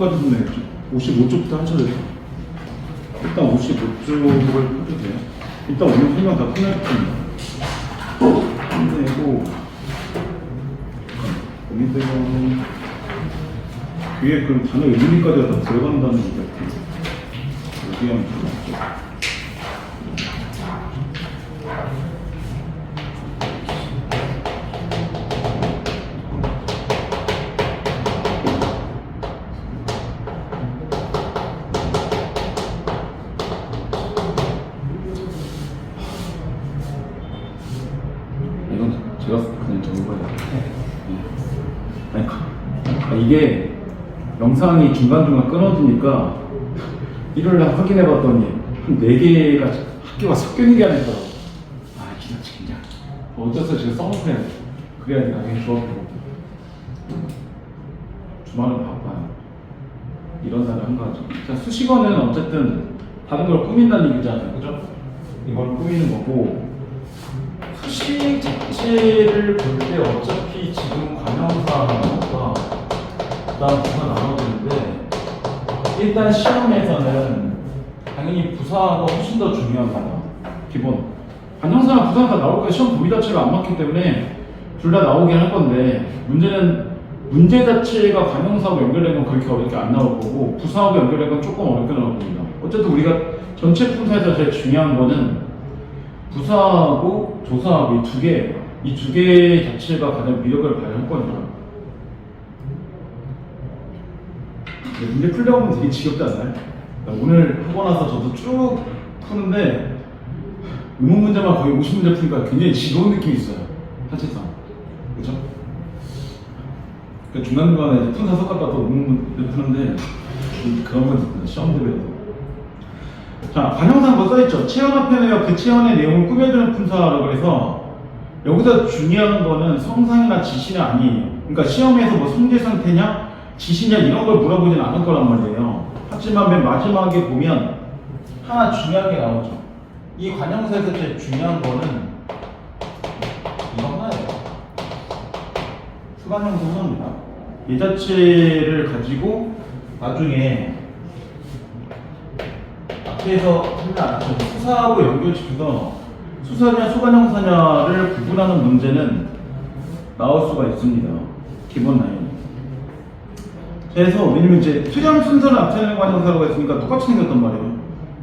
어디까지 끝내겠죠? 55쪽부터 하셔야 돼요. 일단 55쪽을 해도 돼요. 일단 오늘 설명 다 끝낼 겁니다. 끝내고 고민되면 뒤에 그 단어 의미까지 다 들어간다는 것 같아요. 여기 하면 좋겠죠. 이건 제가 그냥 적은 거예요. 아니, 이게 영상이 중간중간 끊어지니까 일요일날 확인해봤더니 한 4개가 학교가 섞여 있는 게 아니더라고. 아, 기다치 그냥 어쩌서 제가 써놓고 해야 돼. 그래야 나중에 조합되고. 주말은 바빠요. 이런 날을 한가하죠. 자, 수식어는 어쨌든 다른 걸 꾸민다는 얘기잖아요. 그죠? 이걸 꾸미는 거고, 수식 자체를 볼 때 어차피 지금 관형사가 그다음 부사 나눠지는데, 일단 시험에서는 당연히 부사가 훨씬 더 중요합니다. 기본 관형사나 부사가 다 나올 거예요. 시험 범위 자체가 안 맞기 때문에 둘 다 나오긴 할 건데, 문제는 문제 자체가 관형사하고 연결된 건 그렇게 어렵게 안 나올 거고, 부사하고 연결된 건 조금 어렵게 나올 겁니다. 어쨌든 우리가 전체 품사에서 제일 중요한 거는 부사하고 조사하고 이 두 개 자체가 가장 위력을 발휘할 거니까. 문제 풀려고 하면 되게 지겹지 않나요? 오늘 하고 나서 저도 쭉 푸는데 의문 문제만 거의 50문제 푸니까 굉장히 지겨운 느낌이 있어요. 사실상. 그렇죠? 중간중간에 푼사 섞었다 또 의문 문제 푸는데 그런 건 시험 대비라도. 자, 관형사 뭐 써있죠? 체언 앞에 내어 그 체언의 내용을 꾸며주는 품사라고 해서, 여기서 중요한 거는 성상이나 지시는 아니에요. 그러니까 시험에서 뭐 성질 상태냐, 지시냐 이런 걸 물어보진 않을 거란 말이에요. 하지만 맨 마지막에 보면 하나 중요한 게 나오죠. 이 관형사에서 제일 중요한 거는 이거 하나예요. 수관형 소문입니다. 이 자체를 가지고 나중에 앞에서 설명 안 하죠. 수사하고 연결시켜서 수사냐 수관형사냐를 구분하는 문제는 나올 수가 있습니다. 기본 라인. 그래서 왜냐면 이제 수량 순서를 나타내는 관형사라고 했으니까 똑같이 생겼단 말이에요.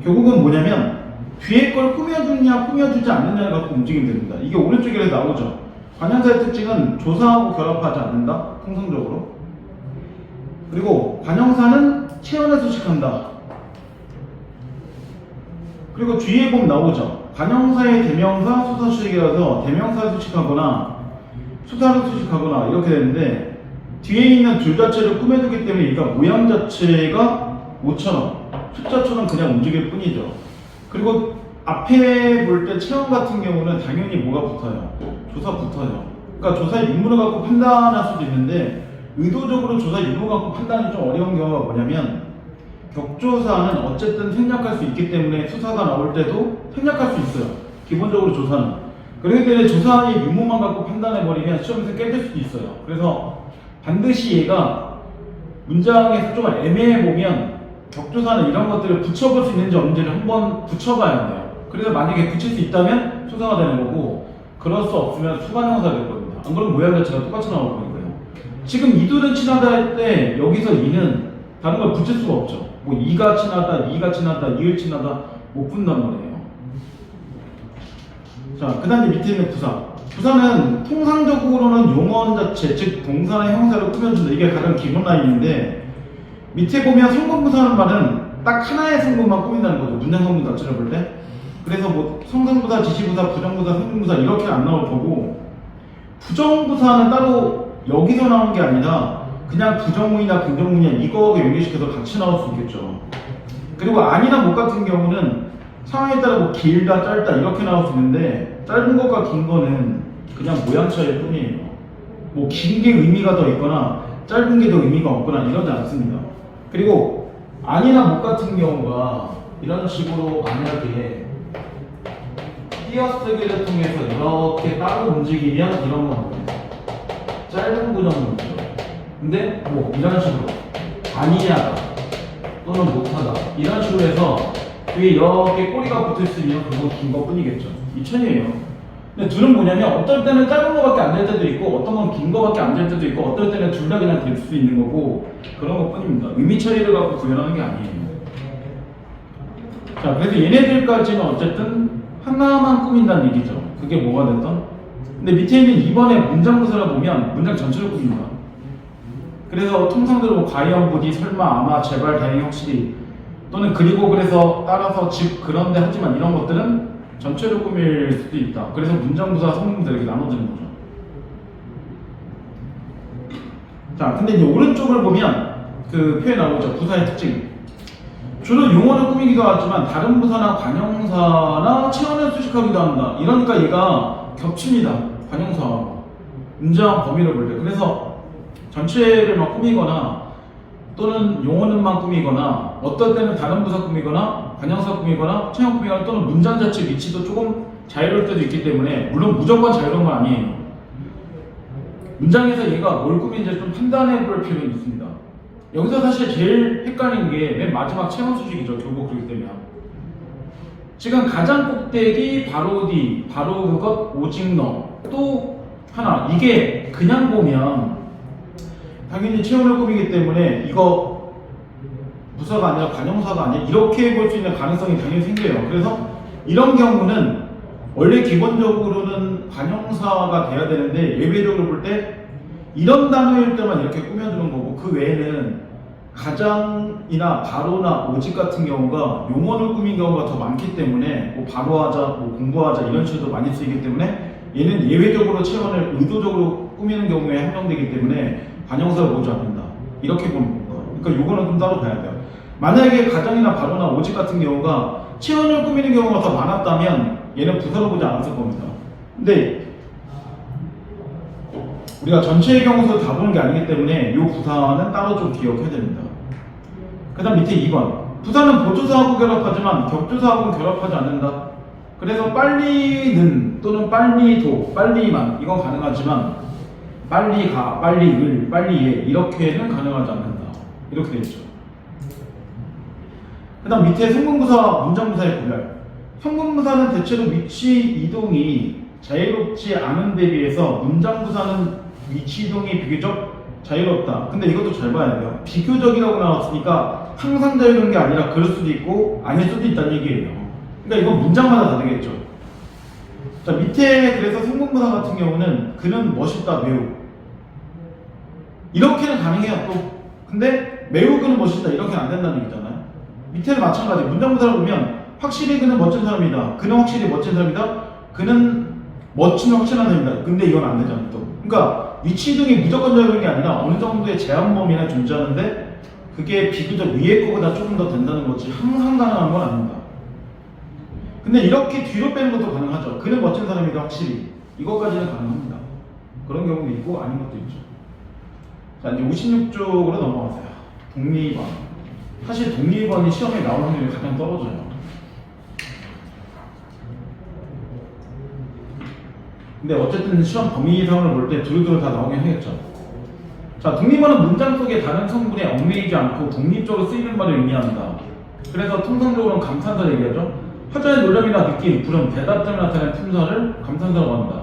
결국은 뭐냐면 뒤에 걸 꾸며주냐 꾸며주지 않느냐를 갖고 움직이면 됩니다. 이게 오른쪽에 나오죠. 관형사의 특징은 조사하고 결합하지 않는다. 통상적으로. 그리고 관형사는 체언에 수식한다. 그리고 뒤에 보면 나오죠. 관형사의 대명사, 수사수식이라서 대명사를 수식하거나 수사를 수식하거나 이렇게 되는데, 뒤에 있는 둘 자체를 꾸며주기 때문에 얘가 모양 자체가 모처럼 숫자처럼 그냥 움직일 뿐이죠. 그리고 앞에 볼 때 체험 같은 경우는 당연히 뭐가 붙어요? 조사 붙어요. 그러니까 조사의 유무를 갖고 판단할 수도 있는데, 의도적으로 조사의 유무 갖고 판단이 좀 어려운 경우가 뭐냐면, 격조사는 어쨌든 생략할 수 있기 때문에 수사가 나올 때도 생략할 수 있어요. 기본적으로 조사는. 그렇기 때문에 조사의 유무만 갖고 판단해버리면 시험에서 깨질 수도 있어요. 그래서 반드시 얘가 문장에서 좀 애매해보면 격조사는 이런 것들을 붙여볼 수 있는지 없는지를 한번 붙여봐야 돼요. 그래서 만약에 붙일 수 있다면 수사가 되는 거고, 그럴 수 없으면 수관형사가 될 겁니다. 안 그러면 모양 자체가 똑같이 나올 거니까요. 지금 이둘은 친하다 할 때 여기서 이는 다른 걸 붙일 수가 없죠. 뭐 이가 친하다, 이가 친하다, 이을 친하다 못 붙는단 말이에요. 자, 그 다음에 밑에 있는 부사. 부사는 통상적으로는 용언 자체, 즉 동사나 형사를 꾸며준다. 이게 가장 기본 라인인데, 밑에 보면 성분부사라는 말은 딱 하나의 성분만 꾸민다는 거죠. 문장 성분 자체를 볼 때. 그래서 뭐 성상부사, 지시부사, 부정부사, 성분부사 이렇게 안 나올 거고, 부정부사는 따로 여기서 나온 게 아니라 그냥 부정문이나 긍정문이나 이거 연결시켜서 같이 나올 수 있겠죠. 그리고 아니나 못 같은 경우는 상황에 따라 뭐 길다 짧다 이렇게 나올 수 있는데, 짧은 것과 긴 거는 그냥 모양 차이일 뿐이에요. 뭐 긴 게 의미가 더 있거나 짧은 게 더 의미가 없거나 이러지 않습니다. 그리고 아니나 못 같은 경우가 이런 식으로 만약에 띄어쓰기를 통해서 이렇게 따로 움직이면 이런 건 짧은 부정문이죠. 근데 뭐 이런 식으로 아니하다 또는 못하다 이런 식으로 해서 뒤에 이렇게 꼬리가 붙어있으면 그건 긴 것뿐이겠죠. 이 천이에요. 근데 둘은 뭐냐면 어떨 때는 짧은 거밖에 안 될 때도 있고 어떤 건 긴 거밖에 안 될 때도 있고 어떨 때는 둘 다 그냥 될 수 있는 거고 그런 것뿐입니다. 의미 처리를 갖고 구현하는 게 아니에요. 자, 그래서 얘네들까지는 어쨌든 하나만 꾸민다는 얘기죠. 그게 뭐가 됐던? 근데 밑에 있는 2번의 문장 구조를 보면 문장 전체를 꾸민다. 그래서 통상적으로 뭐 과연, 부디, 설마, 아마, 제발, 다행히, 확실히 또는 그리고 그래서 따라서 즉 그런데 하지만 이런 것들은 전체를 꾸밀 수도 있다. 그래서 문장 구조와 성분들 이렇게 나눠지는 거죠. 자, 근데 이제 오른쪽을 보면 그 표현 나오죠. 부사의 특징. 주로 용어를 꾸미기도 하지만 다른 부사나 관형사나 체언을 수식하기도 한다. 이러니까 얘가 겹칩니다. 관형사하고 문장 범위를 볼 때. 그래서 전체를 막 꾸미거나 또는 용어는만 꾸미거나 어떨 때는 다른 부사 꾸미거나 관형사 꾸미거나 체언 꾸미거나 또는 문장 자체 위치도 조금 자유로울 때도 있기 때문에 물론 무조건 자유로운 건 아니에요. 문장에서 얘가 뭘 꾸미는지 좀 판단해 볼 필요는 있습니다. 여기서 사실 제일 헷갈리는 게 맨 마지막 체험 수식이죠. 교보 그렇기 때문에. 지금 가장 꼭대기 바로 뒤, 바로 그것, 오직 너. 또 하나, 이게 그냥 보면 당연히 체험을 꾸미기 때문에 이거 부사가 아니라 관형사가 아니라 이렇게 볼 수 있는 가능성이 당연히 생겨요. 그래서 이런 경우는 원래 기본적으로는 관형사가 돼야 되는데 예외적으로 볼 때 이런 단어일 때만 이렇게 꾸며주는 거고 그 외에는 가장이나 바로나 오직 같은 경우가 용어를 꾸민 경우가 더 많기 때문에 뭐 바로하자, 뭐 공부하자 이런 식으로 많이 쓰이기 때문에 얘는 예외적으로 체언을 의도적으로 꾸미는 경우에 한정되기 때문에 관형사를 보지 않는다. 이렇게 보는 거예요. 그러니까 요거는 좀 따로 봐야 돼요. 만약에 가장이나 바로나 오직 같은 경우가 체언을 꾸미는 경우가 더 많았다면 얘는 부사로 보지 않았을 겁니다. 근데 우리가 전체의 경우도 다 보는 게 아니기 때문에 이 부사는 따로 좀 기억해야 됩니다. 그 다음 밑에 2번. 부사는 보조사하고 결합하지만 격조사하고는 결합하지 않는다. 그래서 빨리는 또는 빨리도, 빨리만 이건 가능하지만 빨리 가, 빨리 을, 빨리 해 이렇게는 가능하지 않는다. 이렇게 되겠죠. 그 다음 밑에 성분부사, 문장부사의 구별. 성분부사는 대체로 위치 이동이 자유롭지 않은 데 비해서 문장부사는 위치 이동이 비교적 자유롭다. 근데 이것도 잘 봐야 돼요. 비교적이라고 나왔으니까 항상 자유로운 게 아니라 그럴 수도 있고 아닐 수도 있다는 얘기예요. 그러니까 이건 문장마다 다르겠죠. 자, 밑에 그래서 성분부사 같은 경우는 그는 멋있다, 매우. 이렇게는 가능해요, 또. 근데 매우 그는 멋있다, 이렇게는 안 된다는 얘기잖아요. 밑에는 마찬가지. 문장부사를 보면 확실히 그는 멋진 사람이다. 그는 확실히 멋진 사람이다. 그는 멋진 확실한 사람이다. 근데 이건 안 되잖아요, 또. 그러니까 위치 이동이 무조건 자유로운 게 아니라 어느 정도의 제한 범위나 존재하는데 그게 비교적 위에 거보다 조금 더 된다는 거지 항상 가능한 건 아닙니다. 근데 이렇게 뒤로 빼는 것도 가능하죠. 그는 멋진 사람이다, 확실히. 이것까지는 가능합니다. 그런 경우도 있고 아닌 것도 있죠. 자, 이제 56쪽으로 넘어가세요. 독립원. 사실 독립원이 시험에 나올 확률이 가장 떨어져요. 근데 어쨌든 시험 범위상을 볼 때 두루두루 다 나오긴 하겠죠. 자, 독립어는 문장 속의 다른 성분에 얽매이지 않고 독립적으로 쓰이는 말을 의미한다. 그래서 통상적으로는 감탄사를 얘기하죠. 화자의 놀람이나 느낌, 불음, 대답 등을 나타내는 품사를 감탄사라고 한다.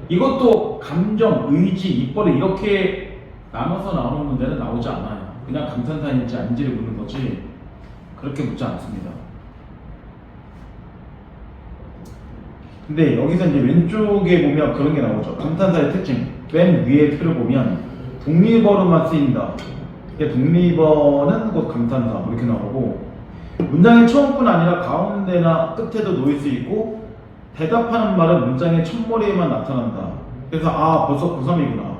이것도 감정, 의지, 입벌을 이렇게 나눠서 나오는 문제는 나오지 않아요. 그냥 감탄사인지 아닌지를 묻는 거지 그렇게 묻지 않습니다. 근데 여기서 이제 왼쪽에 보면 그런 게 나오죠. 감탄사의 특징. 맨 위에 표를 보면 독립어로만 쓰인다. 독립어는 곧 감탄사 이렇게 나오고 문장의 처음뿐 아니라 가운데나 끝에도 놓일 수 있고 대답하는 말은 문장의 첫머리에만 나타난다. 그래서 아 벌써 고3이구나.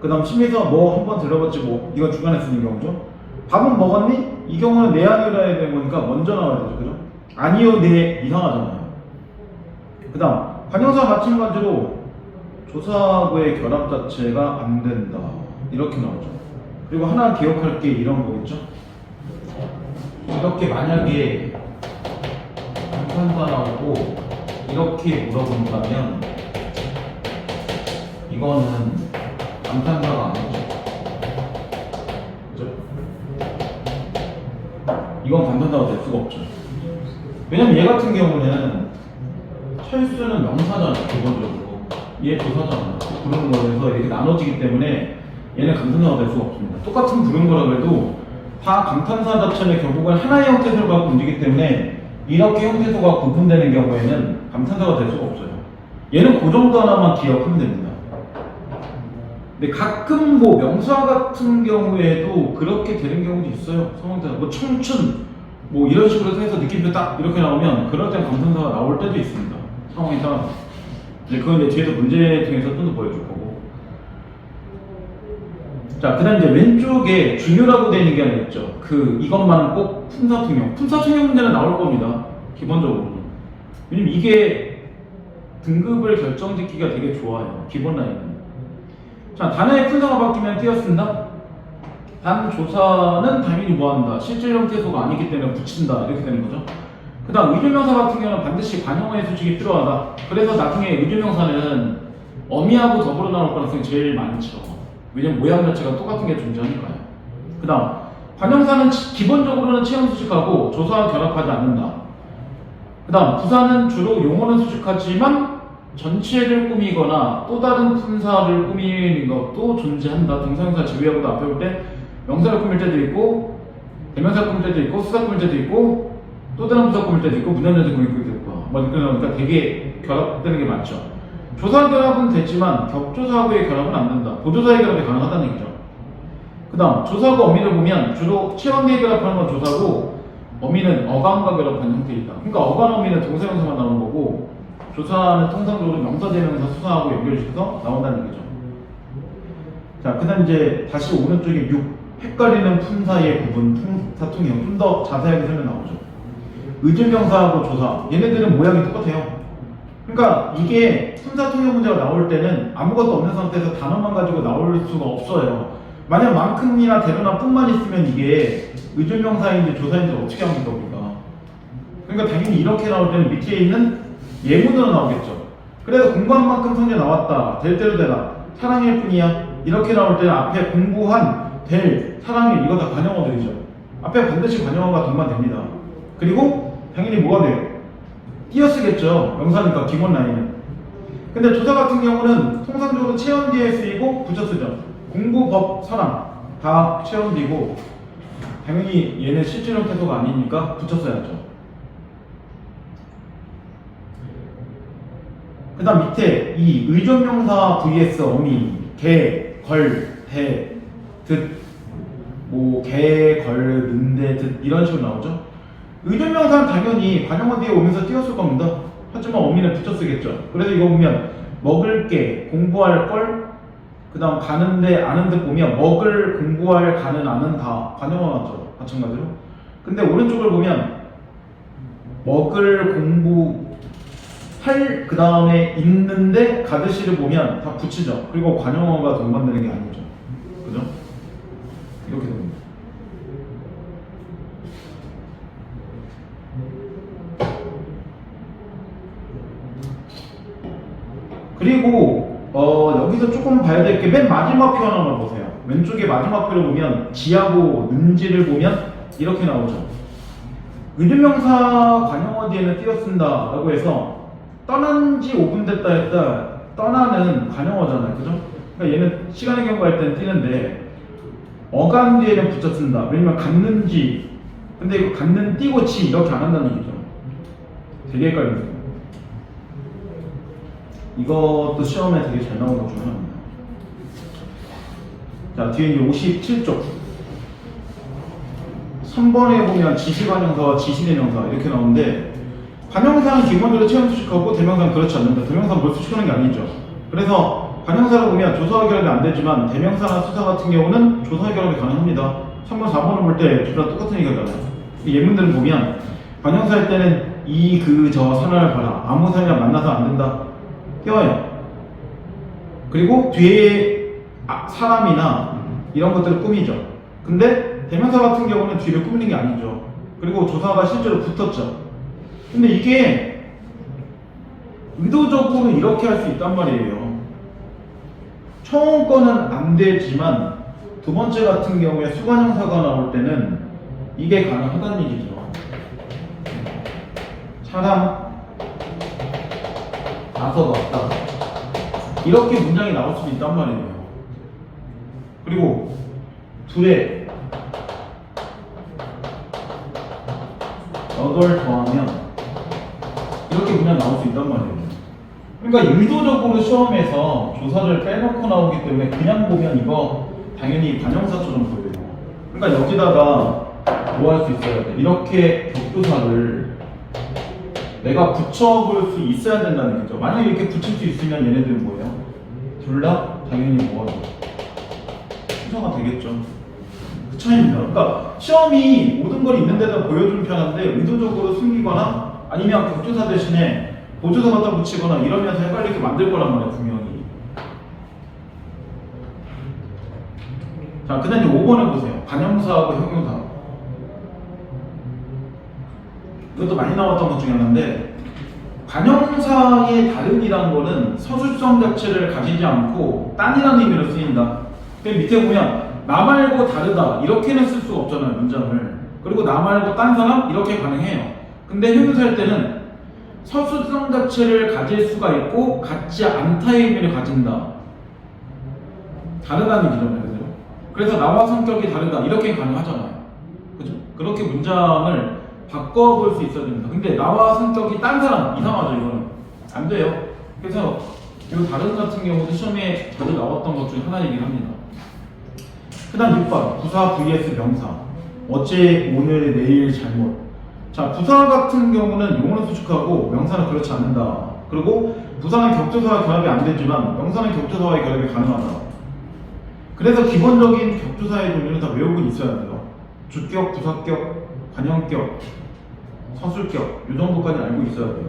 그 다음 심의서 뭐 한번 들어봤지 뭐 이건 중간에 쓰는 경우죠. 밥은 먹었니? 이 경우는 네 아니오라 해야 되는 거니까 먼저 나와야 되죠. 그죠? 아니요 네 이상하잖아요. 그 다음 관형사 마찬가지로 조사하고의 결합 자체가 안 된다 이렇게 나오죠. 그리고 하나 기억할 게 이런 거겠죠. 이렇게 만약에 감탄사 나오고 이렇게 물어본다면 이거는 감탄사가 아니죠. 그죠? 이건 감탄사가 될 수가 없죠. 왜냐면 얘 같은 경우는 철수는 명사잖아, 기본적으로. 얘 조사잖아. 부르는 거에서 이렇게 나눠지기 때문에 얘는 감탄사가 될 수가 없습니다. 똑같은 부르는 거라 그래도 다 감탄사 자체는 결국은 하나의 형태소를 갖고 움직이기 때문에 이렇게 형태소가 구분되는 경우에는 감탄사가 될 수가 없어요. 얘는 그 정도 하나만 기억하면 됩니다. 근데 가끔 뭐 명사 같은 경우에도 그렇게 되는 경우도 있어요. 성형태사 뭐 청춘 뭐 이런 식으로 해서 느낌표 딱 이렇게 나오면 그럴 땐 감탄사가 나올 때도 있습니다. 상황이 따라서. 이제 그건 이제 뒤에서 문제 통해서 좀 더 보여줄 거고. 자, 그 다음 이제 왼쪽에 중요라고 되어 있는 게 하나 있죠. 이것만은 꼭 품사통형. 품사통형 문제는 나올 겁니다. 기본적으로는. 왜냐면 이게 등급을 결정짓기가 되게 좋아요. 기본 라인은. 자, 단어의 품사가 바뀌면 띄어쓴다. 단 조사는 당연히 뭐한다. 실질 형태소가 아니기 때문에 붙인다. 이렇게 되는 거죠. 그 다음 의존명사 같은 경우는 반드시 관용어의 수식이 필요하다. 그래서 나중에 의존명사는 어미하고 더불어 나올 가능성이 제일 많죠. 왜냐면 모양 자체가 똑같은 게 존재하니까요. 그 다음 관용사는 기본적으로는 체험 수식하고 조사와 결합하지 않는다. 그 다음 부사는 주로 용어는 수식하지만 전체를 꾸미거나 또 다른 품사를 꾸미는 것도 존재한다. 동사형사 제외하고도 앞에 볼 때 명사를 꾸밀 때도 있고 대명사를 꾸밀 때도 있고 수사 꾸밀 때도 있고 또 다른 부사 꾸밀 때도 있고 문장전제 꾸밀 때도 있고 그러니까 되게 결합되는 게 많죠. 조사 결합은 되지만 격조사하고의 결합은 안 된다. 보조사의 결합이 가능하다는 얘기죠. 그 다음 조사하고 어미를 보면 주로 체험계에 결합하는 건 조사고 어미는 어감과 결합한 형태이다. 그러니까 어감 어미는 동사형사만 나오는 거고 조사는 통상적으로 명사 대명사 수사하고 연결시켜서 나온다는 얘기죠. 자, 그 다음 이제 다시 오른쪽에 6 헷갈리는 품사의 구분, 품사통형 좀 더 자세하게 설명 나오죠. 의존명사하고 조사 얘네들은 모양이 똑같아요. 그러니까 이게 품사통형 문제가 나올 때는 아무것도 없는 상태에서 단어만 가지고 나올 수가 없어요. 만약 만큼이나 대로나 뿐만 있으면 이게 의존명사인지 조사인지 어떻게 합니까 우리가. 그러니까 당연히 이렇게 나올 때는 밑에 있는 예문으로 나오겠죠. 그래서 공부한 만큼 성적 나왔다. 될 대로 되라. 사랑일 뿐이야. 이렇게 나올 때는 앞에 공부한 될, 사랑일 이거 다 관용어들이죠. 앞에 반드시 관용어가 동반됩니다. 그리고 당연히 뭐가 돼요? 띄어쓰겠죠. 명사니까 기본 라인은. 근데 조사 같은 경우는 통상적으로 체험 뒤에 쓰이고 붙여 쓰죠. 공부, 법, 사랑 다 체험 뒤고 당연히 얘는 실질형 태도가 아니니까 붙여 써야죠. 그 다음 밑에 이 의존명사 vs 어미, 개, 걸, 대, 듣, 뭐 개, 걸, 는데, 듣 이런 식으로 나오죠. 의존명사는 당연히 관용어 뒤에 오면서 띄었을 겁니다. 하지만 어미는 붙여 쓰겠죠. 그래서 이거 보면 먹을 게, 공부할 걸, 그 다음 가는데 아는 듯 보면 먹을, 공부할, 가는, 아는 다 관용어 맞죠. 마찬가지로. 근데 오른쪽을 보면 먹을, 공부, 할, 그 다음에 있는데 가드시를 보면 다 붙이죠. 그리고 관용어가 동반되는 게 아니죠. 그죠? 이렇게 됩니다. 그리고 여기서 조금 봐야 될 게 맨 마지막 표 하나만 보세요. 왼쪽에 마지막 표를 보면 지하고 는지를 보면 이렇게 나오죠. 의존명사 관용어 뒤에는 띄어쓴다 라고 해서 떠난 지 5분 됐다 했다. 떠나는 관용어잖아요. 그죠? 그러니까 얘는 시간의 경고할 때는 띄는데 어감 뒤에는 붙여 쓴다. 왜냐면 갖는지 근데 이거 갖는 띄고 지 이렇게 안 한다는 얘기죠. 되게 헷갈립니다. 이것도 시험에 되게 잘 나오는 것 중 하나입니다. 자, 뒤에 이제 57쪽 3번에 보면 지시관용사와 지시대명사 이렇게 나오는데 관용사는 기본적으로 체험 수식하고 대명사는 그렇지 않는다. 대명사는 뭘 수식하는 게 아니죠. 그래서 관용사를 보면 조사와 결합이 안 되지만 대명사나 수사 같은 경우는 조사와 결합이 가능합니다. 3번, 4번을 볼 때 둘 다 똑같은 얘기잖아요. 예문들을 보면 관용사일 때는 이, 그, 저, 사람을 봐라. 아무 사람이랑 만나서 안 된다. 띄워요. 그리고 뒤에 사람이나 이런 것들을 꾸미죠. 근데 대명사 같은 경우는 뒤를 꾸미는 게 아니죠. 그리고 조사가 실제로 붙었죠. 근데 이게 의도적으로 이렇게 할 수 있단 말이에요. 처음 거는 안 되지만 두 번째 같은 경우에 수관형사가 나올 때는 이게 가능하다는 얘기죠. 사람 5 왔다. 이렇게 문장이 나올 수도 있단 말이에요. 그리고 둘에 8 더하면 이렇게 문장 나올 수 있단 말이에요. 그러니까 의도적으로 시험에서 조사를 빼놓고 나오기 때문에 그냥 보면 이거 당연히 관형사처럼 보여요. 그러니까 여기다가 뭐 할 수 있어야 돼? 이렇게 격조사를 내가 붙여볼 수 있어야 된다는 얘기죠. 만약에 이렇게 붙일 수 있으면 얘네들은 뭐예요? 둘 다 당연히 뭐가 순서가 되겠죠. 그 차이입니다. 그러니까 시험이 모든 걸 있는 데다 보여주는 편한데 의도적으로 숨기거나 아니면 격조사 대신에 보조사 갖다 붙이거나 이러면서 헷갈리게 만들 거란 말이에요, 분명히. 자, 그 다음에 5번에 보세요. 관형사하고 형용사. 이것도 많이 나왔던 것 중에 하나인데, 관형사의 다름이라는 거는 서술성 자체를 가지지 않고 딴이라는 의미로 쓰인다. 그 밑에 보면 나 말고 다르다 이렇게는 쓸 수가 없잖아요, 문장을. 그리고 나 말고 딴 사람 이렇게 가능해요. 근데 형용사일 때는 서술성 자체를 가질 수가 있고 같지 않다의 의미를 가진다. 다르다는 얘기죠, 말 그대로. 그래서 나와 성격이 다르다 이렇게 가능하잖아요. 그죠? 그렇게 문장을 바꿔볼 수 있어야 됩니다. 근데 나와 성격이 딴 사람 이상하죠, 이거는 안 돼요. 그래서 이 다른 같은 경우도 시험에 자주 나왔던 것 중에 하나이긴 합니다. 그 다음 6번 부사 vs 명사. 어제, 오늘, 내일, 잘못. 자, 부사 같은 경우는 용어는 수축하고 명사는 그렇지 않는다. 그리고 부사는 격조사와 결합이 안 되지만 명사는 격조사와의 결합이 가능하다. 그래서 기본적인 격조사의 종류는 다 외우고 있어야 돼요. 주격, 부사격, 관형격, 서술격 이 정도까지 알고 있어야 돼요.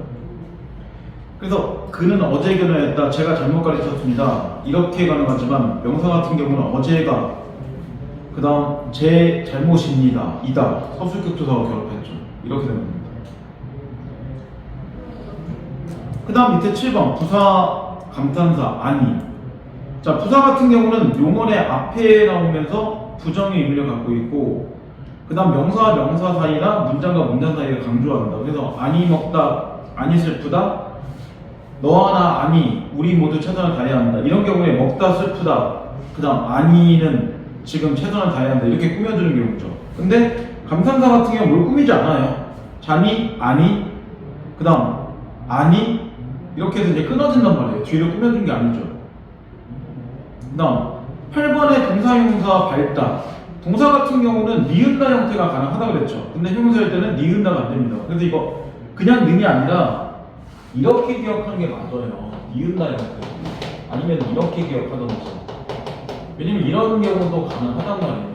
그래서 그는 어제 결혼했다. 제가 잘못 가르쳤습니다. 이렇게 가능하지만 명사 같은 경우는 어제가 그 다음 제 잘못입니다. 이다. 서술격조사와 결합했죠. 이렇게 되는 겁니다. 그 다음 밑에 7번 부사, 감탄사, 아니. 자, 부사 같은 경우는 용언의 앞에 나오면서 부정의 의미를 갖고 있고 그 다음 명사와 명사 사이나 문장과 문장 사이를 강조한다. 그래서 아니 먹다, 아니 슬프다, 너와 나 아니, 우리 모두 최선을 다해야 한다. 이런 경우에 먹다 슬프다, 그 다음 아니는 지금 최선을 다해야 한다. 이렇게 꾸며주는 경우죠. 근데 감탄사 같은 경우는 뭘 꾸미지 않아요. 자니, 아니, 그 다음 아니 이렇게 해서 이제 끊어진단 말이에요. 뒤를 꾸며준 게 아니죠. 그 다음 8번의 동사형용사 발다. 동사 같은 경우는 니은다 형태가 가능하다 그랬죠. 근데 형용사일 때는 니은다가 안 됩니다. 그래서 이거 그냥 는이 아니라 이렇게 기억하는 게 맞아요. 니은다 형태. 아니면 이렇게 기억하던지. 왜냐면 이런 경우도 가능하단 말이에요.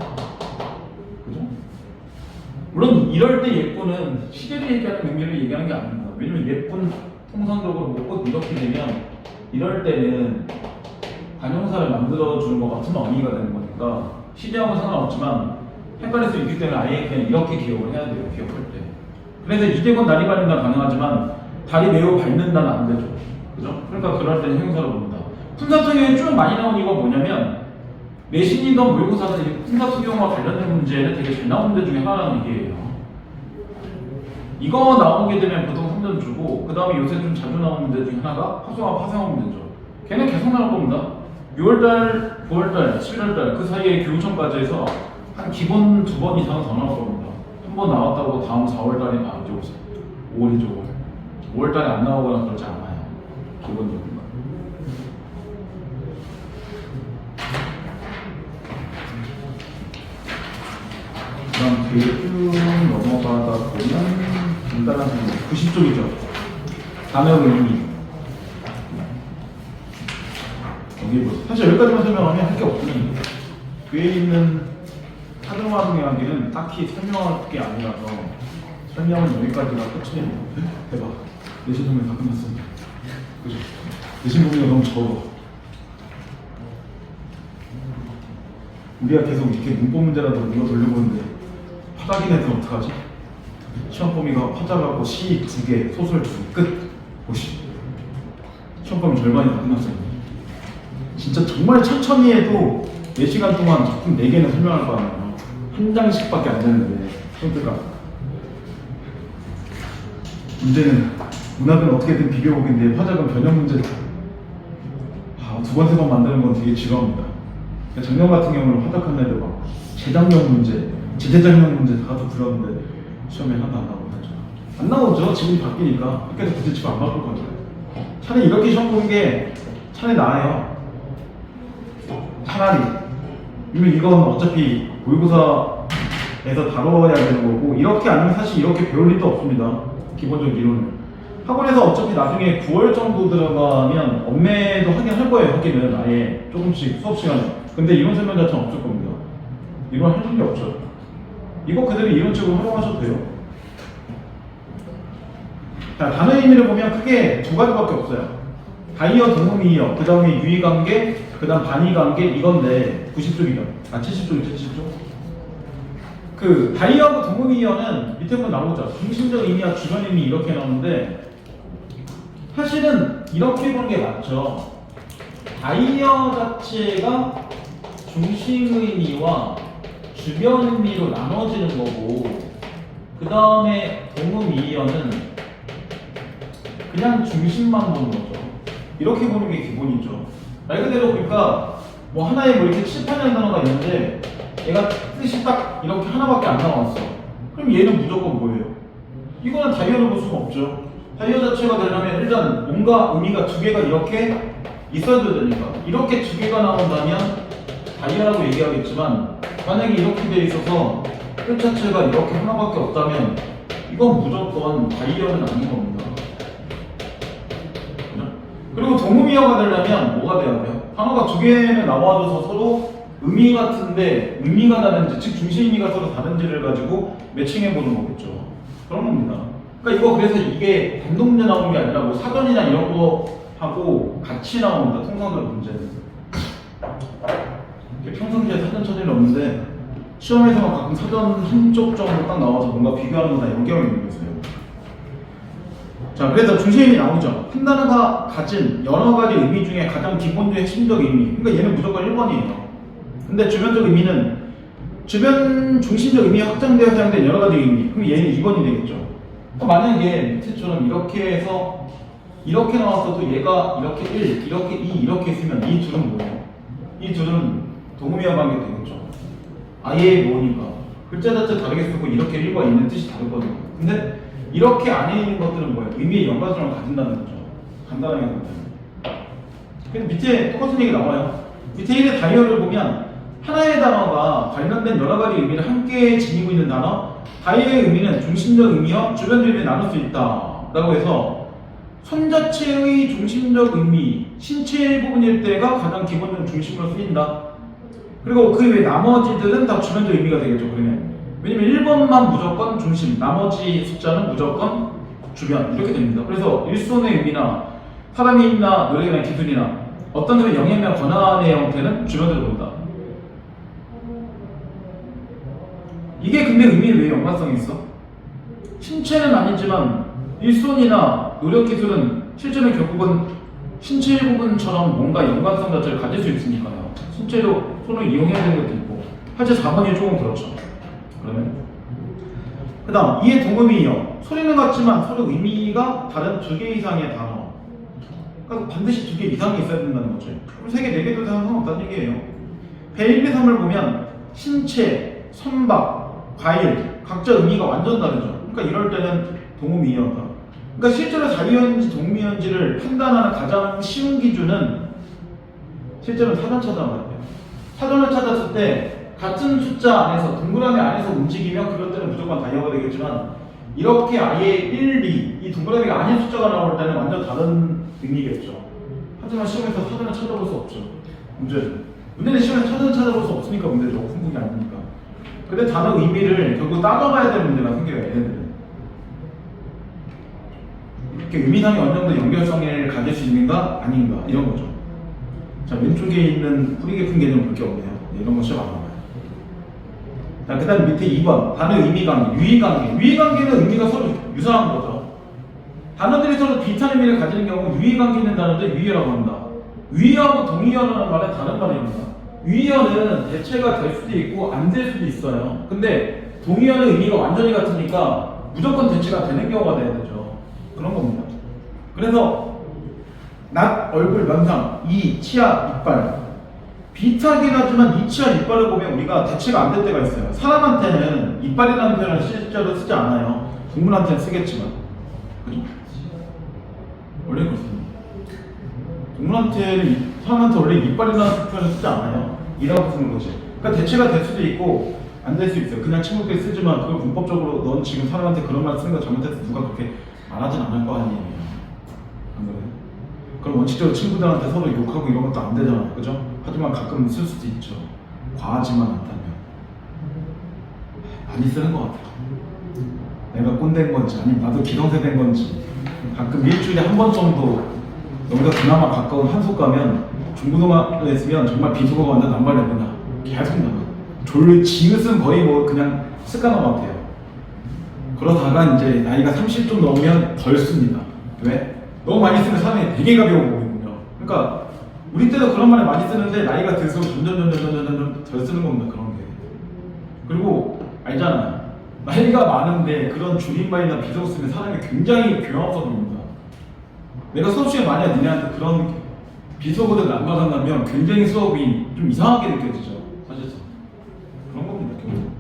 그죠? 물론 이럴 때 예쁘는 시제를 얘기하는 의미를 얘기하는 게 아닙니다. 왜냐면 예쁜 통상적으로 뭐 꼭 이렇게 되면 이럴 때는 관형사를 만들어주는 것 같은 어미가 되는 거니까 시제하고 상관없지만 헷갈릴 수 있기 때문에 아예 그냥 이렇게 기억을 해야 돼요. 기억할 때. 그래서 이대건 다리 밟는다 가능하지만 다리 매우 밟는다는 안 되죠. 그죠? 그러니까 그럴 때는 형용사로 봅니다. 품사투기에 쭉 많이 나온 이유가 뭐냐면 내신이든 모의고사든 품사투기와 관련된 문제는 되게 잘 나오는 데 중에 하나라는 얘기예요. 이거 나오게 되면 보통 3점 주고 그 다음에 요새 좀 자주 나오는 문제 중에 하나가 합성과 파생학 문제죠. 걔는 계속 나올 겁니다. 6월달, 9월달, 7월달 그 사이에 교육청까지 해서 한 기본 2번 이상은 더 나올 겁니다. 한 번 나왔다고 다음 4월달에 나오죠. 5월이죠. 5월달에 안 나오거나 그러지 않아요. 기본적으로. 그럼 뒤에 쭉 넘어가다 보면 간단한 90쪽이죠. 단어 의미. 여기 보세요. 사실 여기까지만 설명하면 할 게 없습니다. 뒤에 있는 사정화동 이야기는 딱히 설명할 게 아니라서 설명은 여기까지가 끝입니다. 대박. 내신 동맹 다 끝났습니다. 그죠? 내신 동맹이 너무 적어. 우리가 계속 이렇게 문법 문제라도 이거 돌려보는데 파닥인 애들 어떡하지? 시험 범위가 파닥하고 시 2개, 소설 2개, 끝! 보시. 시험 범위 절반이 다 끝났어요. 진짜 정말 천천히 해도 4시간 동안 작품 4개는 설명할 거 아니에요. 한 장씩밖에 안 되는데 어떨까? 문제는 문학은 어떻게든 비교곡인데 화작은 변형 문제다. 두 번, 세 번 만드는 건 되게 지루합니다. 작년 같은 경우는 화작한 애들 막 재작년 문제, 재재작년 문제 다 들었는데 시험에 하나도 안 나오고 하죠. 안 나오죠. 지금이 바뀌니까 학교에서 굳이 지금 안 바꿀 거죠. 차라리 이렇게 시험 보는 게 차라리 나아요. 차라리. 왜냐면 이건 어차피 모의고사에서 다뤄야 되는 거고 이렇게 아니면 사실 이렇게 배울 일도 없습니다. 기본적 이론을. 학원에서 어차피 나중에 9월 정도 들어가면 엄매도 하긴 할 거예요. 하기는 아예 조금씩 수업 시간에. 근데 이론 설명 자체는 없을 겁니다. 이론 할 일이 없죠. 이거 그대로 이론책으로 활용하셔도 돼요. 자, 단어의 의미를 보면 크게 두 가지밖에 없어요. 다이어, 동음이어, 그 다음에 유의관계, 그 다음 반의관계 이건데 90쪽이죠. 70쪽이죠. 70쪽. 그 다이어하고 동음이어는 밑에 보면 나오죠. 중심적 의미와 주변 의미 이렇게 나오는데 사실은 이렇게 보는 게 맞죠. 다이어 자체가 중심 의미와 주변 의미로 나눠지는 거고 그 다음에 동음이어는 그냥 중심만 보는 거죠. 이렇게 보는 게 기본이죠. 말 그대로 그러니까 뭐 하나에 뭐 이렇게 칠판이라는 단어가 있는데 얘가 뜻이 딱 이렇게 하나밖에 안 나왔어. 그럼 얘는 무조건 뭐예요? 이거는 다이어를 볼 수가 없죠. 다이어 자체가 되려면 일단 뭔가 의미가 두 개가 이렇게 있어야 되니까 이렇게 두 개가 나온다면 다이어라고 얘기하겠지만 만약에 이렇게 돼 있어서 뜻 자체가 이렇게 하나밖에 없다면 이건 무조건 다이어는 아닌 겁니다. 그리고 동음이어가 되려면 뭐가 돼야 돼요? 단어가 두 개는 나와줘서 서로 의미 같은데 의미가 다른지 즉 중심 의미가 서로 다른지를 가지고 매칭해 보는 거겠죠. 그런 겁니다. 그러니까 이거 그래서 이게 단독 문제 나오는 게 아니라 뭐 사전이나 이런 거 하고 같이 나옵니다. 통상적 문제는. 평상시에 사전 처리는 없는데 시험에서만 가끔 사전 한쪽 정도 딱 나와서 뭔가 비교하는 거나 이런 경험이 있는 거예요. 자, 그래서 중심 의미 나오죠. 한 단어가 가진 여러 가지 의미 중에 가장 기본적 핵심적 의미. 그러니까 얘는 무조건 1번이에요. 근데 주변적 의미는 주변 중심적 의미 확장되어 사용된 여러 가지 의미. 그럼 얘는 2번이 되겠죠. 만약에 밑에처럼 이렇게 해서 이렇게 나왔어도 얘가 이렇게 1, 이렇게 2, 이렇게 있으면 이 둘은 뭐예요? 이 둘은 동음이어 관계 되겠죠. 아예 뭐니까 글자 자체 다르게 쓰고 이렇게 1과 있는 뜻이 다르거든요. 근데 이렇게 안에 있는 것들은 뭐예요? 의미의 연관성을 가진다는 거죠. 간단하게 보면. 그래서 밑에 똑같은 얘기 나와요. 밑에 1의 다이어를 보면 하나의 단어가 관련된 여러 가지 의미를 함께 지니고 있는 단어. 다이어의 의미는 중심적 의미와 주변적 의미를 나눌 수 있다 라고 해서 손 자체의 중심적 의미, 신체 일부분일 때가 가장 기본적 중심으로 쓰인다. 그리고 그 외 나머지들은 다 주변적 의미가 되겠죠. 그러면 왜냐면 1번만 무조건 중심, 나머지 숫자는 무조건 주변 이렇게 됩니다. 그래서 일손의 의미나 사람이 있나 노력이나 기술이나 어떤 점의 영향이나 권한의 형태는 주변으로 본다. 이게 근데 의미에 왜 연관성이 있어? 신체는 아니지만 일손이나 노력 기술은 실제로 결국은 신체 일부분처럼 뭔가 연관성 자체를 가질 수 있으니까요. 실제로 손을 이용해야 되는 것도 있고 사실 4번이 조금 그렇죠. 그러면 그 다음 이해 동음이요. 소리는 같지만 서로 의미가 다른 2개 이상의 단어. 그러니까 반드시 2개 이상이 있어야 된다는 거죠. 그럼 3개, 4개도 상관없다는 얘기예요. 배 1, 2, 3을 보면 신체, 선박, 과일 각자 의미가 완전 다르죠. 그러니까 이럴 때는 동음이어다. 그러니까 실제로 다이어인지 동음이어인지를 판단하는 가장 쉬운 기준은 실제로 사전 찾아봐야 돼요. 사전을 찾았을 때 같은 숫자 안에서 동그라미 안에서 움직이면 그럴 때는 무조건 다이어가 되겠지만 이렇게 아예 1, 2 이 동그라미가 아닌 숫자가 나올 때는 완전 다른 의미겠죠. 하지만 시험에서 사전을 찾아볼 수 없죠. 문제는 시험에서 사전을 찾아볼 수 없으니까 문제죠. fun국이 아니니까. 근데 단어 의미를 결국 따져봐야 될 문제가 생겨요. 얘네들은 이렇게 의미상의 어느 정도 연결성을 가질 수 있는가 아닌가 이런 거죠. 자, 왼쪽에 있는 뿌리 깊은 개념 볼 게 없네요. 네, 이런 거 시험 안 나와요. 자, 그 다음 밑에 2번 단어 의미관계, 유의관계. 유의관계는 의미가 서로 유사한 거죠. 단어들이 서로 비슷한 의미를 가지는 경우 유의관계 있는 단어들 유의어라고 합니다. 유의어하고 동의어라는 말은 다른 말입니다. 유의어는 대체가 될 수도 있고 안 될 수도 있어요. 근데 동의어는 의미가 완전히 같으니까 무조건 대체가 되는 경우가 돼야 되죠. 그런 겁니다. 그래서 낯, 얼굴, 면상, 이, 치아, 이빨 비슷하긴 하지만 이 치아, 이빨을 보면 우리가 대체가 안 될 때가 있어요. 사람한테는 이빨이라는 표현을 실제로 쓰지 않아요. 동물한테는 쓰겠지만 그죠? 원래 그렇습니다. 동물한테는 사람한테 원래 이빨이라는 표현을 쓰지 않아요. 이라고 쓰는 거지. 그러니까 대체가 될 수도 있고 안 될 수 있어요. 그냥 친구끼리 쓰지만 그걸 문법적으로 넌 지금 사람한테 그런 말 쓰는 거 잘못해서 누가 그렇게 말하진 않을 거 아니에요. 안 그래요? 그럼 원칙적으로 친구들한테 서로 욕하고 이런 것도 안 되잖아요. 그죠? 하지만 가끔 쓸 수도 있죠. 과하지만 않다면. 많이 쓰는 것 같아요. 내가 꼰대인 건지 아니면 나도 기성세대인 건지 가끔 일주일에 한 번 정도 여기가 그나마 가까운 한속 가면 중고등학교에 있으면 정말 비속어가 완전 남발됩니다. 계속 나가. 지읒은 거의 뭐 그냥 습관한 것 같아요. 그러다가 이제 나이가 30 좀 넘으면 덜 씁니다. 왜? 너무 많이 쓰면 사람이 되게 가벼워 보이거든요. 그러니까 우리 때도 그런 말을 많이 쓰는데 나이가 들수록 점점 덜 쓰는 겁니다. 그런 게. 그리고 알잖아요. 나이가 많은데 그런 줄임말이나 비속어 쓰면 사람이 굉장히 교양없어 보입니다. 내가 수업 시간에 만약 니네한테 그런 비속어를 안 받았다면 굉장히 수업이 좀 이상하게 느껴지죠. 사실상. 그런 겁니다. 결국.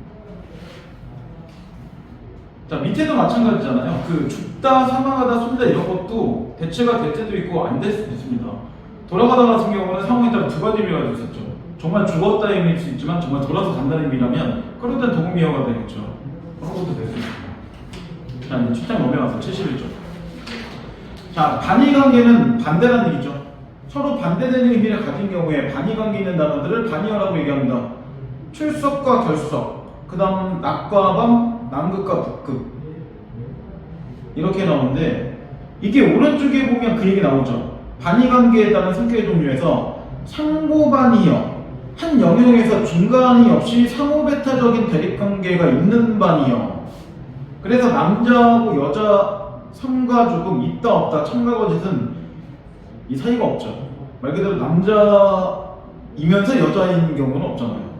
자, 밑에도 마찬가지잖아요. 그 죽다, 사망하다, 숨다 이런 것도 대체가 될 때도 있고 안 될 수도 있습니다. 돌아가다 같은 경우는 상황에 따라 두 가지 의미가 있었죠. 정말 죽었다는 의미일 수 있지만 정말 돌아서 간다는 의미라면 그럴 땐 동음이어가 되겠죠. 그런 것도 될 수 있습니다. 자, 이제 출장 넘어가서 71쪽. 자, 반의관계는 반대라는 얘기죠. 서로 반대되는 의미를 가진 경우에 반의관계 있는 단어들을 반의어라고 얘기합니다. 출석과 결석, 그 다음 낮과 밤, 남극과 북극 이렇게 나오는데 이게 오른쪽에 보면 그 얘기 나오죠. 반의관계에 따른 성격의 종류에서 상고반의어, 한 영역에서 중간이 없이 상호배타적인 대립관계가 있는 반의어. 그래서 남자하고 여자 삶과 죽음, 있다 없다, 참과 거짓은 이 사이가 없죠. 말 그대로 남자이면서 여자인 경우는 없잖아요.